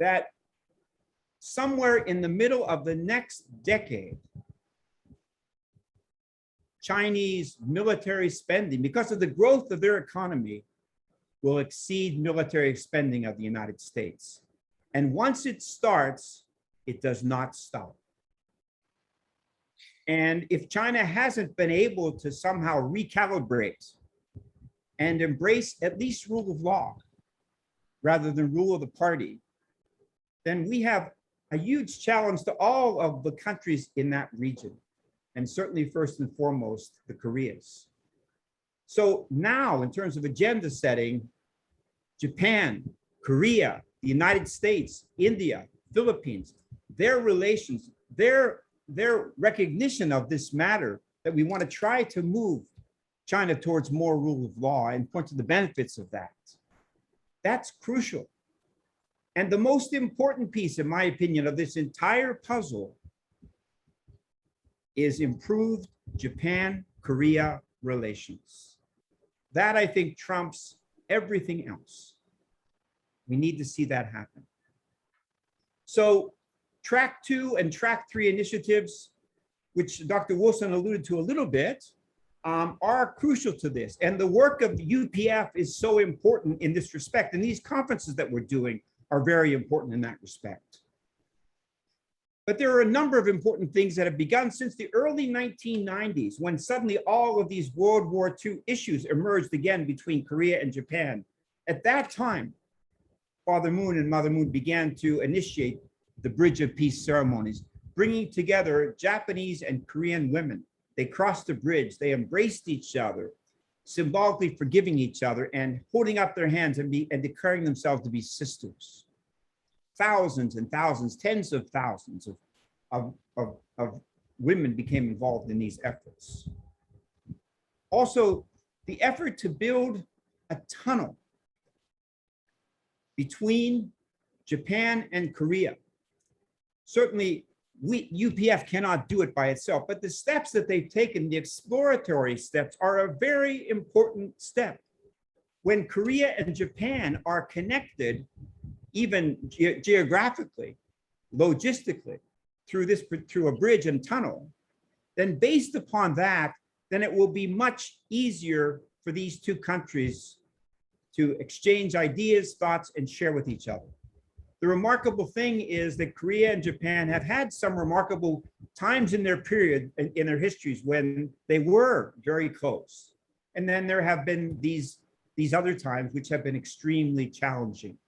S6: that somewhere in the middle of the next decade, Chinese military spending, because of the growth of their economy, will exceed military spending of the United States. And once it starts, it does not stop. And if China hasn't been able to somehow recalibrate and embrace at least rule of law rather than rule of the party, then we have a huge challenge to all of the countries in that region, and certainly first and foremost, the Koreas. So now, in terms of agenda setting, Japan, Korea, the United States, India, Philippines, their relations, their recognition of this matter, that we want to try to move China towards more rule of law and point to the benefits of that. That's crucial. And the most important piece, in my opinion, of this entire puzzle is improved Japan-Korea relations. That, I think, trumps everything else. We need to see that happen. So track 2 and track 3 initiatives, which Dr. Wilson alluded to a little bit, are crucial to this. And the work of UPF is so important in this respect. And these conferences that we're doing are very important in that respect. But there are a number of important things that have begun since the early 1990s, when suddenly all of these World War II issues emerged again between Korea and Japan. At that time, Father Moon and Mother Moon began to initiate the Bridge of Peace ceremonies, bringing together Japanese and Korean women. They crossed the bridge, they embraced each other, symbolically forgiving each other and holding up their hands and declaring themselves to be sisters. Thousands and thousands, tens of thousands of women became involved in these efforts. Also, the effort to build a tunnel between Japan and Korea. Certainly, UPF cannot do it by itself, but the steps that they've taken, the exploratory steps, are a very important step. When Korea and Japan are connected, even geographically, logistically, through a bridge and tunnel, then based upon that, then it will be much easier for these two countries to exchange ideas, thoughts, and share with each other. The remarkable thing is that Korea and Japan have had some remarkable times in their period, in their histories, when they were very close. And then there have been these other times which have been extremely challenging.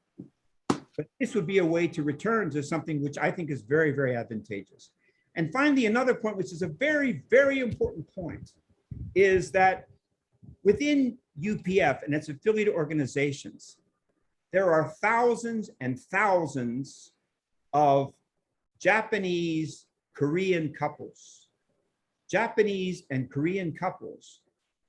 S6: But this would be a way to return to something which I think is very, very advantageous. And finally, another point, which is a very, very important point, is that within UPF and its affiliate organizations, there are thousands and thousands of Japanese Korean couples, Japanese and Korean couples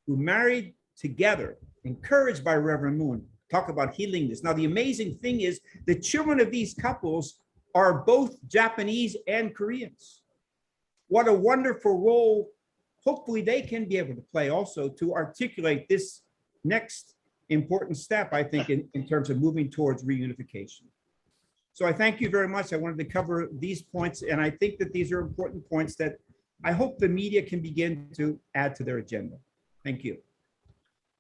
S6: who married together, encouraged by Reverend Moon. Talk about healing this. Now, the amazing thing is the children of these couples are both Japanese and Koreans. What a wonderful role, hopefully they can be able to play also to articulate this next important step, I think, in terms of moving towards reunification. So I thank you very much. I wanted to cover these points, and I think that these are important points that I hope the media can begin to add to their agenda. Thank you.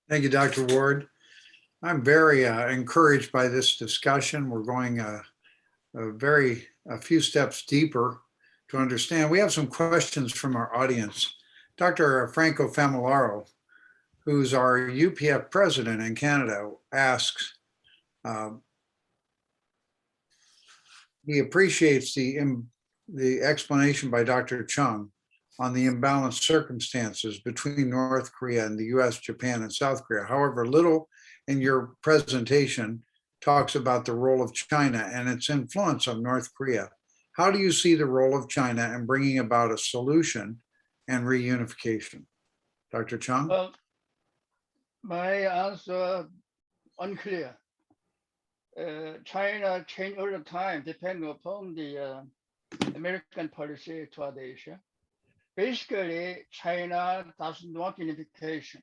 S2: Thank you, Dr. Ward. I'm very encouraged by this discussion. We're going a few steps deeper to understand. We have some questions from our audience. Dr. Franco Famularo, who's our UPF president in Canada, asks, he appreciates the explanation by Dr. Chung on the imbalanced circumstances between North Korea and the US, Japan, and South Korea. However, little in your presentation talks about the role of China and its influence on North Korea. How do you see the role of China in bringing about a solution and reunification? Dr. Chung?
S3: Well, my answer unclear. China change all the time, depending upon the American policy toward Asia. Basically, China doesn't want unification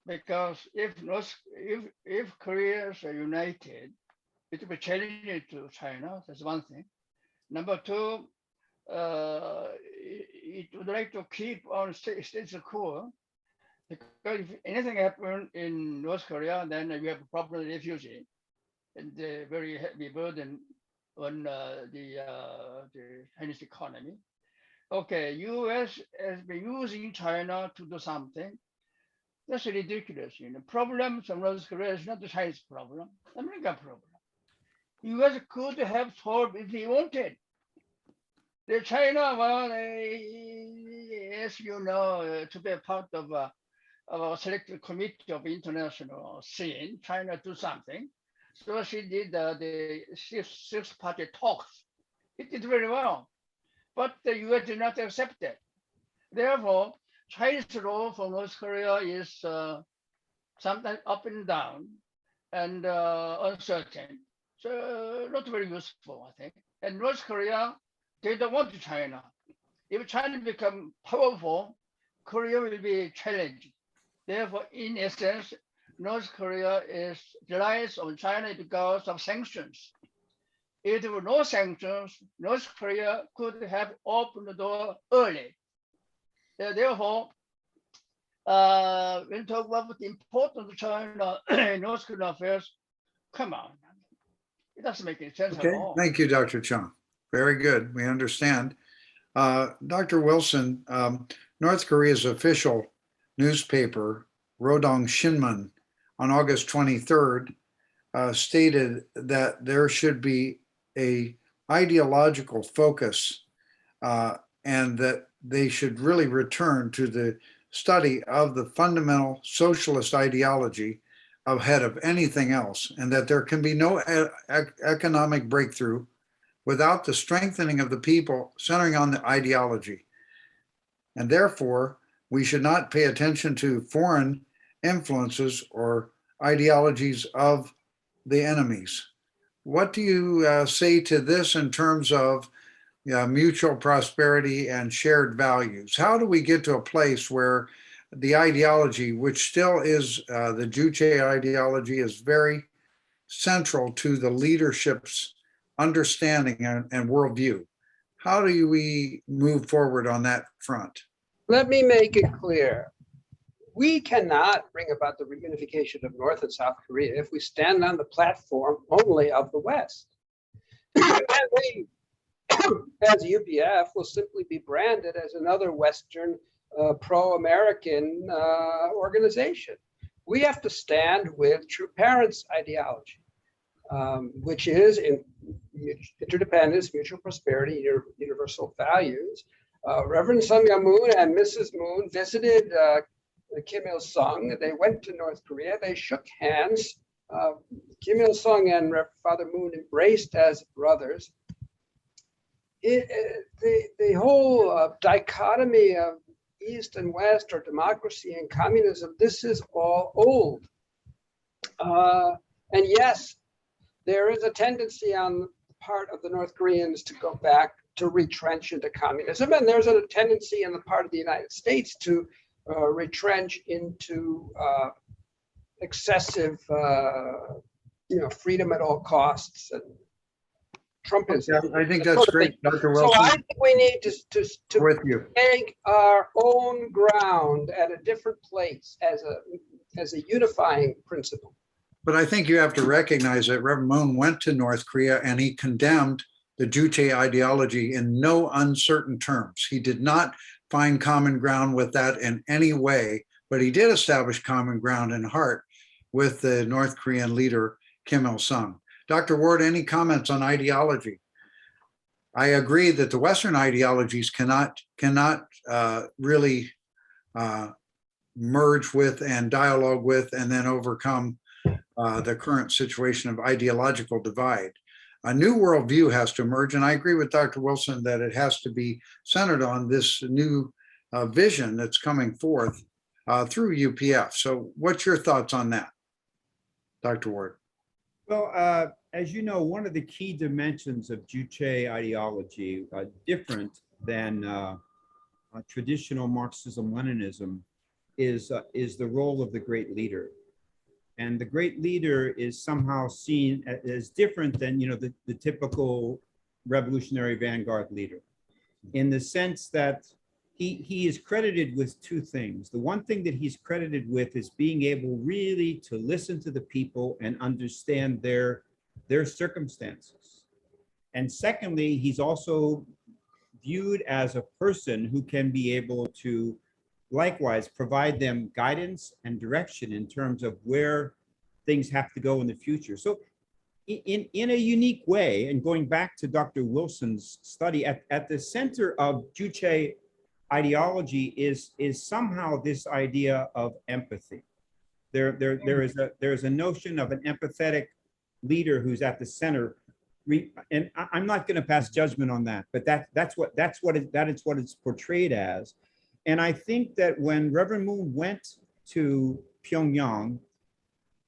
S3: because if Koreans are united, it will be challenging to China. That's one thing. Number two, it would like to keep on status quo because if anything happens in North Korea, then we have a problem with refugee and the very heavy burden on the Chinese economy. Okay, US has been using China to do something. That's ridiculous. Problems of North Korea is not the Chinese problem, American problem. US could have solved if they wanted. The China, well, as you know, to be a part of a selected committee of international scene, China do something. So she did the six-party talks. It did very well. But the US did not accept it. Therefore, Chinese role for North Korea is sometimes up and down and uncertain. So not very useful, I think. And North Korea, they don't want China. If China become powerful, Korea will be challenged. Therefore, in essence, North Korea relies on China because of sanctions. If there were no sanctions, North Korea could have opened the door early. Therefore, when talk about the importance of China in North Korean affairs, come on, it doesn't make any sense
S2: Okay,
S3: at all.
S2: thank you, Dr. Chung. Very good, we understand. Dr. Wilson, North Korea's official newspaper, Rodong Shinmun, on August 23rd, stated that there should be a ideological focus and that they should really return to the study of the fundamental socialist ideology ahead of anything else, and that there can be no economic breakthrough without the strengthening of the people centering on the ideology. And therefore, we should not pay attention to foreign influences or ideologies of the enemies. What do you say to this in terms of mutual prosperity and shared values? How do we get to a place where the ideology, which still is the Juche ideology, is very central to the leadership's understanding and worldview? How do we move forward on that front?
S5: Let me make it clear. We cannot bring about the reunification of North and South Korea if we stand on the platform only of the West. And we, as UPF, will simply be branded as another Western pro-American organization. We have to stand with true parents' ideology, which is interdependence, mutual prosperity, universal values. Reverend Sun Myung Moon and Mrs. Moon visited Kim Il-sung. They went to North Korea. They shook hands. Kim Il-sung and Father Moon embraced as brothers. The whole dichotomy of East and West, or democracy and communism, this is all old. And yes, there is a tendency on the part of the North Koreans to go back to retrench into communism, and there's a tendency on the part of the United States to retrench into excessive, freedom at all costs and Trumpism.
S2: Yeah, I think that's great, Dr. Wilson.
S5: So I think we need to
S2: With you.
S5: take our own ground at a different place as a unifying principle.
S2: But I think you have to recognize that Reverend Moon went to North Korea and he condemned the Juche ideology in no uncertain terms. He did not find common ground with that in any way, but he did establish common ground in heart with the North Korean leader, Kim Il-sung. Dr. Ward, any comments on ideology? I agree that the Western ideologies cannot really merge with and dialogue with, and then overcome the current situation of ideological divide. A new worldview has to emerge, and I agree with Dr. Wilson that it has to be centered on this new vision that's coming forth through UPF. So what's your thoughts on that, Dr. Ward?
S6: Well, as you know, one of the key dimensions of Juche ideology, different than traditional Marxism-Leninism, is the role of the great leader. And the great leader is somehow seen as different than, the typical revolutionary vanguard leader, in the sense that he is credited with two things. The one thing that he's credited with is being able really to listen to the people and understand their circumstances. And secondly, he's also viewed as a person who can be able to likewise provide them guidance and direction in terms of where things have to go in the future. So in a unique way, and going back to Dr. Wilson's study, at the center of Juche ideology is somehow this idea of empathy. There is a notion of an empathetic leader who's at the center. And I'm not going to pass judgment on that, but that's what it's portrayed as. And I think that when Reverend Moon went to Pyongyang,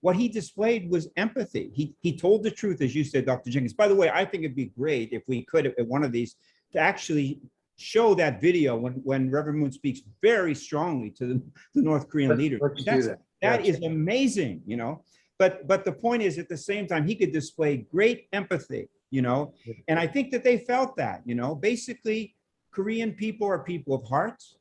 S6: what he displayed was empathy. He told the truth, as you said, Dr. Jenkins. By the way, I think it'd be great if we could, at one of these, to actually show that video when Reverend Moon speaks very strongly to the North Korean leaders. That is amazing, But the point is, at the same time, he could display great empathy, and I think that they felt that, basically, Korean people are people of hearts.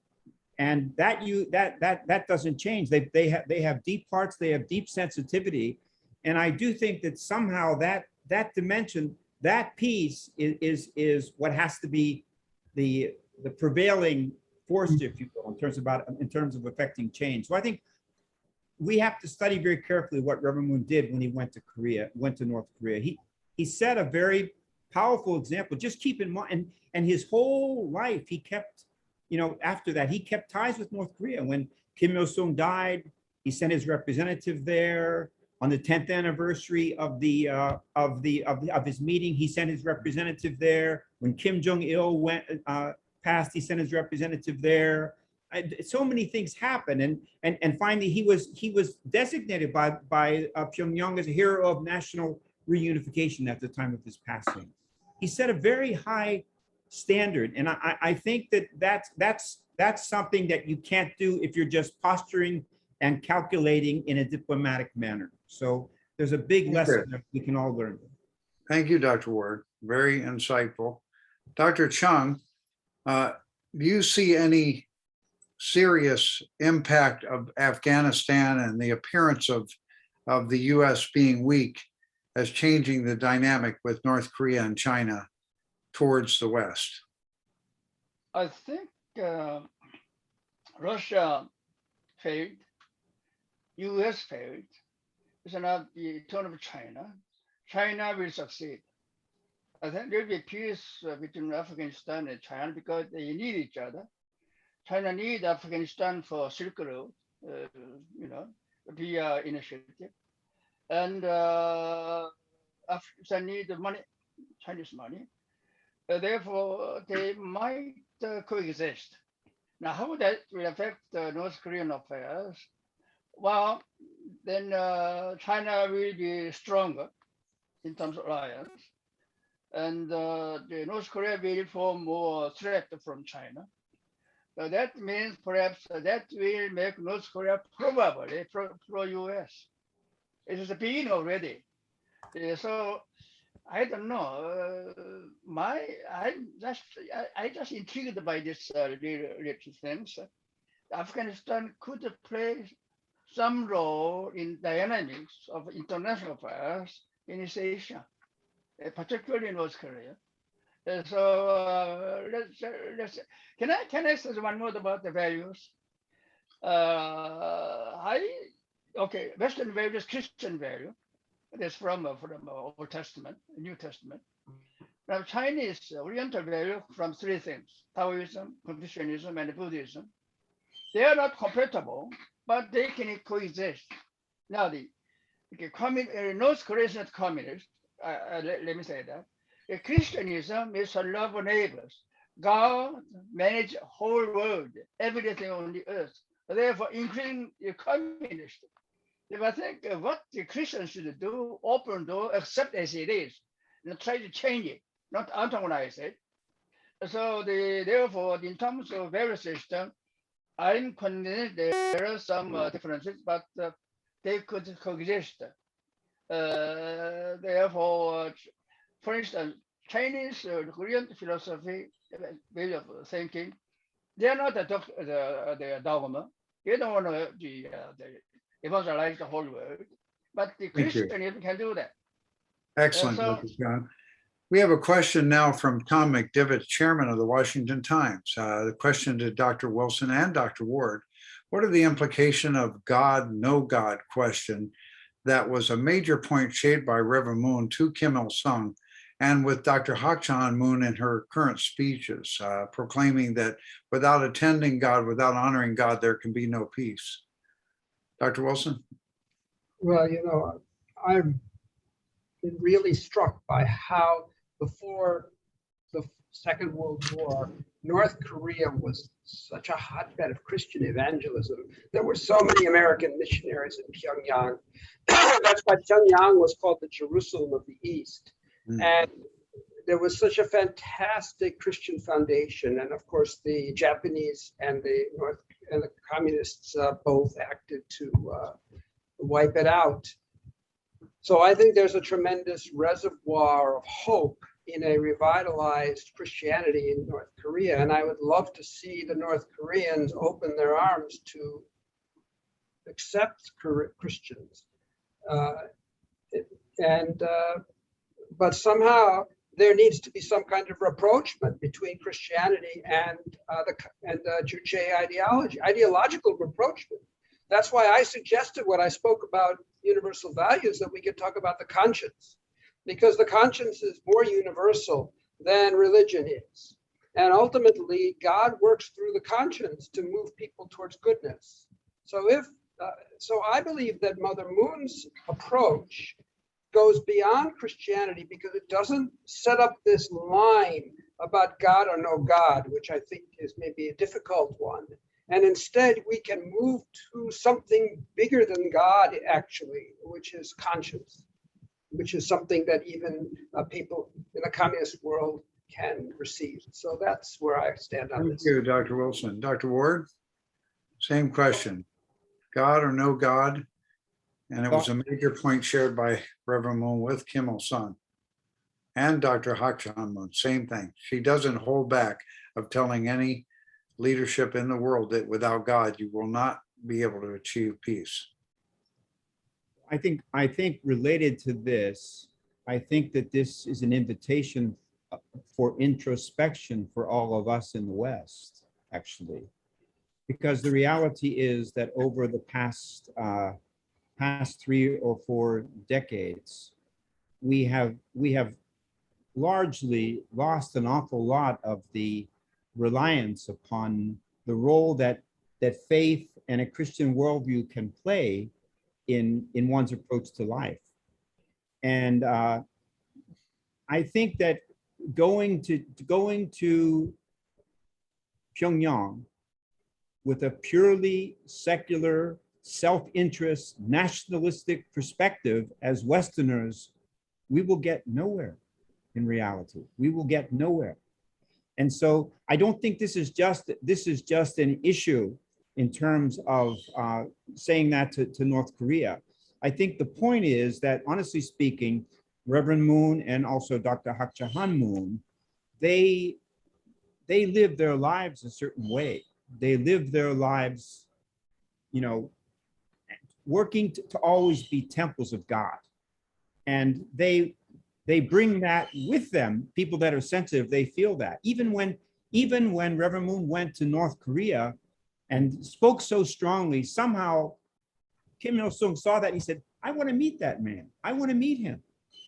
S6: And that doesn't change. They have deep hearts. They have deep sensitivity, and I do think that somehow that dimension, that piece is what has to be the prevailing force, if you will, in terms of affecting change. So I think we have to study very carefully what Reverend Moon did when he went to North Korea. He set a very powerful example. Just keep in mind, and his whole life he kept. After that, he kept ties with North Korea. When Kim Il-sung died, he sent his representative there. On the 10th anniversary of his meeting, he sent his representative there. When Kim Jong-il passed, he sent his representative there. So many things happened, and finally, he was designated by Pyongyang as a hero of national reunification at the time of his passing. He set a very high standard, and I think that's something that you can't do if you're just posturing and calculating in a diplomatic manner. So there's a big lesson that we can all learn.
S2: Thank you, Dr. Ward. Very insightful. Dr. Chung, do you see any serious impact of Afghanistan and the appearance of the US being weak as changing the dynamic with North Korea and China towards the West?
S3: I think Russia failed, US failed. It's not the turn of China. China will succeed. I think there will be peace between Afghanistan and China because they need each other. China needs Afghanistan for Silk Road, via initiative. And Afghanistan needs money, Chinese money. Therefore, they might coexist. Now, how that will affect North Korean affairs? Well, then China will be stronger in terms of alliance, and the North Korea will form more threat from China. So that means perhaps that will make North Korea probably pro-US. It is a beginning already. So I don't know. I just intrigued by this little things. Afghanistan could play some role in dynamics of international affairs in East Asia, particularly in North Korea. So let's. Can I say one more about the values? Western values, Christian value. That's from Old Testament, New Testament. Now, Chinese Oriental value from three things: Taoism, Confucianism, and Buddhism. They are not compatible, but they can coexist. Now, North Korea is not communist. Let me say that. Christianism is a love of neighbors. God manage whole world, everything on the earth. Therefore, including the communist. If I think what the Christians should do, open door, accept as it is, and try to change it, not antagonize it. So therefore, in terms of value system, I'm convinced there are some differences, but they could coexist. Therefore, for instance, Chinese Korean philosophy, way of thinking, they are not the dogma. They don't want to evangelize the whole world, but the
S2: Thank you.
S3: Christianism can do that.
S2: Excellent,
S3: so-
S2: Dr. Chung. We have a question now from Tom McDivitt, chairman of the Washington Times. The question to Dr. Wilson and Dr. Ward: what are the implication of God, no God question that was a major point shaped by Reverend Moon to Kim Il-sung, and with Dr. Hak-Chan Moon in her current speeches, proclaiming that without attending God, without honoring God, there can be no peace? Dr. Wilson?
S5: Well, you know, I've been really struck by how before the Second World War, North Korea was such a hotbed of Christian evangelism. There were so many American missionaries in Pyongyang. That's why Pyongyang was called the Jerusalem of the East. And there was such a fantastic Christian foundation. And of course, the Japanese and the communists both acted to wipe it out. So I think there's a tremendous reservoir of hope in a revitalized Christianity in North Korea. And I would love to see the North Koreans open their arms to accept Christians. But somehow there needs to be some kind of rapprochement between Christianity and the Juche ideology, ideological rapprochement. That's why I suggested when I spoke about universal values that we could talk about the conscience, because the conscience is more universal than religion is. And ultimately, God works through the conscience to move people towards goodness. So I believe that Mother Moon's approach goes beyond Christianity because it doesn't set up this line about God or no God, which I think is maybe a difficult one. And instead, we can move to something bigger than God, actually, which is conscience, which is something that even people in the communist world can receive. So that's where I stand on this.
S2: Thank you, Dr. Wilson. Dr. Ward, same question. God or no God? And it was a major point shared by Reverend Moon with Kim Il-sung and Dr. Hak-Chan Moon, same thing. She doesn't hold back of telling any leadership in the world that without God, you will not be able to achieve peace.
S6: I think related to this, I think that this is an invitation for introspection for all of us in the West, actually, because the reality is that over the past 3 or 4 decades, we have largely lost an awful lot of the reliance upon the role that faith and a Christian worldview can play in one's approach to life. And I think that going to Pyongyang with a purely secular, self-interest, nationalistic perspective as Westerners, we will get nowhere in reality. We will get nowhere. And so I don't think this is just an issue in terms of saying that to North Korea. I think the point is that, honestly speaking, Reverend Moon and also Dr. Hak-Chan Moon, they live their lives a certain way. They live their lives, you know, working to always be temples of God. And they bring that with them. People that are sensitive, they feel that. Even when Reverend Moon went to North Korea and spoke so strongly, somehow Kim Il-sung saw that and he said, I want to meet that man. I want to meet him,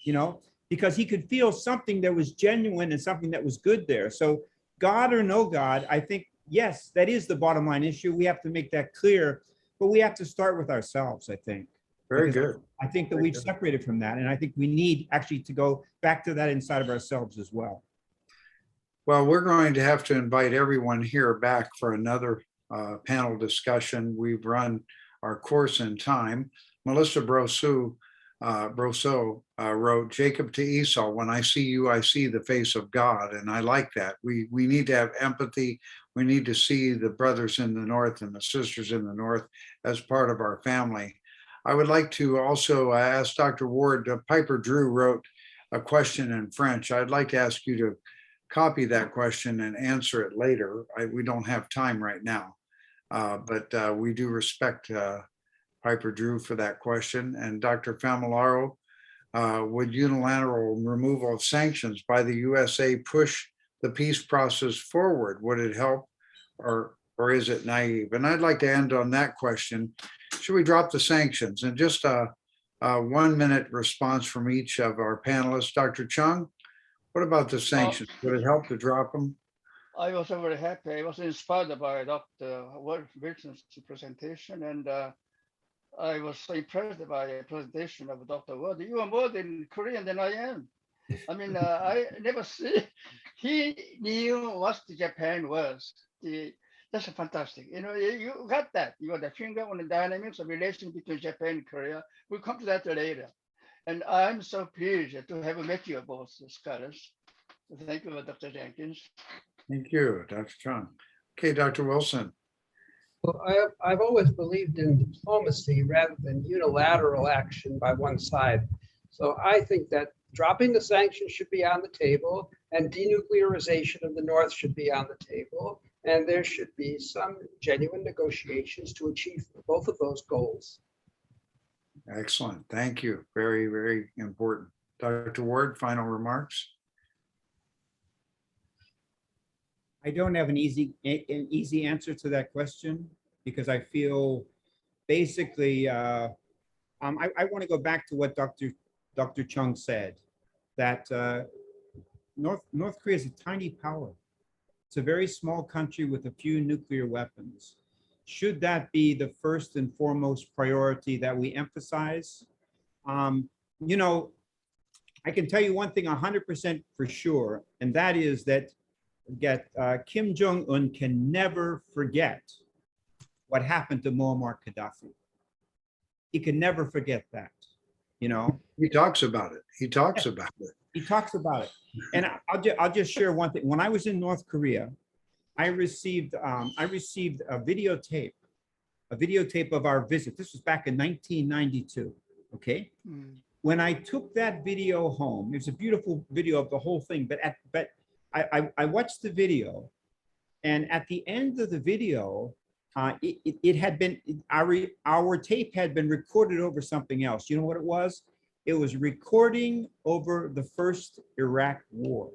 S6: you know, because he could feel something that was genuine and something that was good there. So God or no God, I think, yes, that is the bottom line issue. We have to make that clear, but we have to start with ourselves, I think.
S2: Very
S6: Because
S2: good.
S6: I think that
S2: Very
S6: we've
S2: good.
S6: separated from that. And I think we need actually to go back to that inside of ourselves as well.
S2: Well, we're going to have to invite everyone here back for another panel discussion. We've run our course in time. Melissa Brosseau wrote, Jacob to Esau, when I see you, I see the face of God. And I like that. We need to have empathy. We need to see the brothers in the North and the sisters in the North as part of our family. I would like to also ask Dr. Ward, Piper Drew wrote a question in French. I'd like to ask you to copy that question and answer it later. We don't have time right now, but we do respect Piper Drew for that question. And Dr. Famularo, would unilateral removal of sanctions by the USA push the peace process forward? Would it help, or is it naive? And I'd like to end on that question. Should we drop the sanctions? And just a 1 minute response from each of our panelists. Dr. Chung, what about the sanctions? Would it help to drop them?
S3: I was very happy. I was inspired by Dr. Wilson's presentation, and I was so impressed by the presentation of Dr. Ward. You are more than Korean than I am. I mean, I never see. He knew what Japan was. That's fantastic. You know, you got that. You got the finger on the dynamics of relation between Japan and Korea. We'll come to that later. And I'm so pleased to have met you both scholars. Thank you, Dr. Jenkins.
S2: Thank you, Dr. Chung. Okay, Dr. Wilson.
S5: Well, I've always believed in diplomacy rather than unilateral action by one side. So I think that dropping the sanctions should be on the table, and denuclearization of the North should be on the table. And there should be some genuine negotiations to achieve both of those goals.
S2: Excellent. Thank you. Very, very important. Dr. Ward, final remarks?
S6: I don't have an easy answer to that question, because I feel basically, I want to go back to what Dr. Chung said, that North Korea is a tiny power. It's a very small country with a few nuclear weapons. Should that be the first and foremost priority that we emphasize? You know, I can tell you one thing 100% for sure, and that is that Kim Jong-un can never forget what happened to Muammar Gaddafi. He can never forget that, you know?
S2: He talks about it. He talks about it.
S6: He talks about it. And I'll just share one thing. When I was in North Korea, I received a videotape of our visit. This was back in 1992, okay? When I took that video home, it was a beautiful video of the whole thing, but I watched the video, and at the end of the video, it had been, our tape had been recorded over something else. You know what it was? It was recording over the first Iraq War.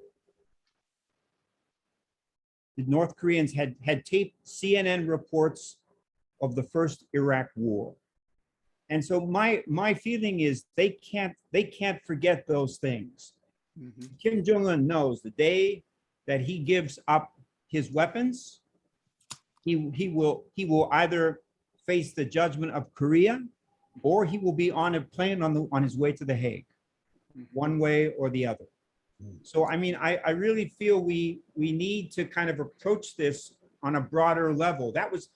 S6: The North Koreans had taped CNN reports of the first Iraq War. And so my feeling is they can't forget those things. Kim Jong-un knows the day that he gives up his weapons, he will either face the judgment of Korea, or he will be on a plane on his way to The Hague, one way or the other. So I mean, I really feel we need to kind of approach this on a broader level. That's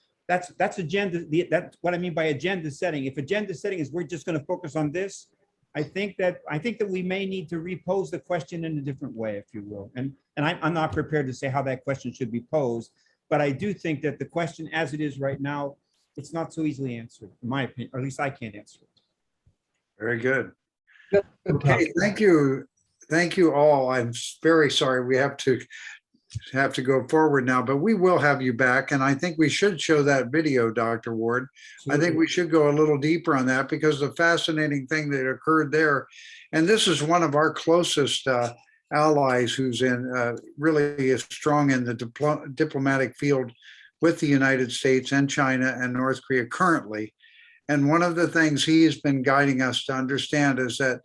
S6: agenda. That's what I mean by agenda setting. If agenda setting is we're just going to focus on this, I think that we may need to repose the question in a different way, if you will. And I'm not prepared to say how that question should be posed, but I do think that the question as it is right now, it's not so easily answered, in my opinion, or at least I can't answer it.
S2: Very good. Okay, thank you. Thank you all. I'm very sorry we have to go forward now, but we will have you back. And I think we should show that video, Dr. Ward. I think we should go a little deeper on that, because the fascinating thing that occurred there, and this is one of our closest allies who's really is strong in the diplomatic field with the United States and China and North Korea currently. And one of the things he's been guiding us to understand is that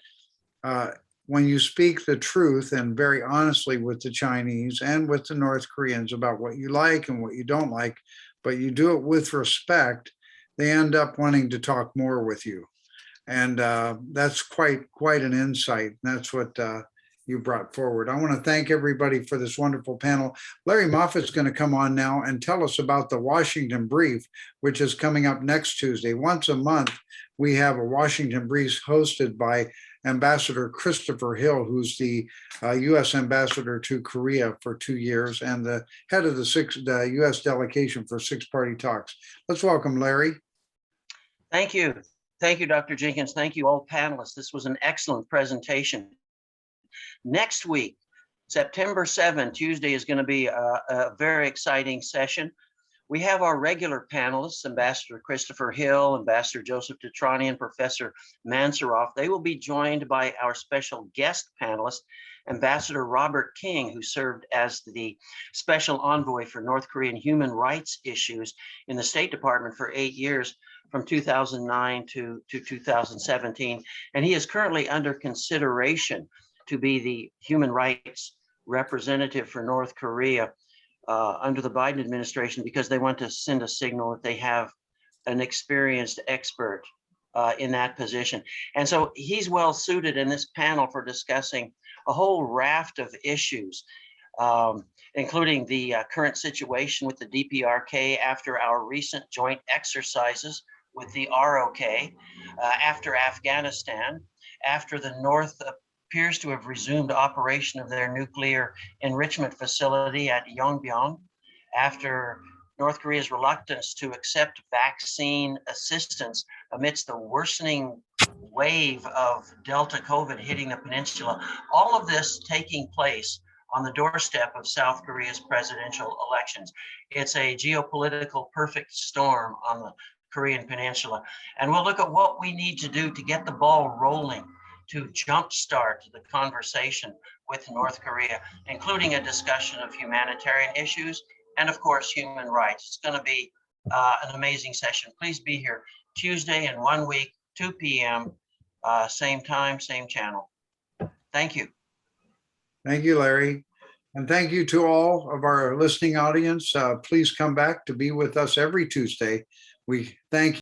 S2: when you speak the truth and very honestly with the Chinese and with the North Koreans about what you like and what you don't like, but you do it with respect, they end up wanting to talk more with you. And that's quite an insight. That's what you brought forward. I want to thank everybody for this wonderful panel. Larry Moffat's going to come on now and tell us about the Washington Brief, which is coming up next Tuesday. Once a month, we have a Washington Brief hosted by Ambassador Christopher Hill, who's the U.S. ambassador to Korea for 2 years and the head of the U.S. delegation for six-party talks. Let's welcome Larry.
S7: Thank you. Thank you, Dr. Jenkins. Thank you, all panelists. This was an excellent presentation. Next week, September 7th, Tuesday, is going to be a very exciting session. We have our regular panelists, Ambassador Christopher Hill, Ambassador Joseph Tetrani, and Professor Mansaroff. They will be joined by our special guest panelist, Ambassador Robert King, who served as the special envoy for North Korean human rights issues in the State Department for 8 years, from 2009 to 2017. And he is currently under consideration to be the human rights representative for North Korea under the Biden administration, because they want to send a signal that they have an experienced expert in that position. And so he's well suited in this panel for discussing a whole raft of issues, including the current situation with the DPRK after our recent joint exercises with the ROK, after Afghanistan, after the North appears to have resumed operation of their nuclear enrichment facility at Yongbyon, after North Korea's reluctance to accept vaccine assistance amidst the worsening wave of Delta COVID hitting the peninsula, all of this taking place on the doorstep of South Korea's presidential elections. It's a geopolitical perfect storm on the Korean peninsula. And we'll look at what we need to do to get the ball rolling to jumpstart the conversation with North Korea, including a discussion of humanitarian issues and, of course, human rights. It's going to be an amazing session. Please be here Tuesday in 1 week, 2 p.m., same time, same channel. Thank you.
S2: Thank you, Larry. And thank you to all of our listening audience. Please come back to be with us every Tuesday. We thank you.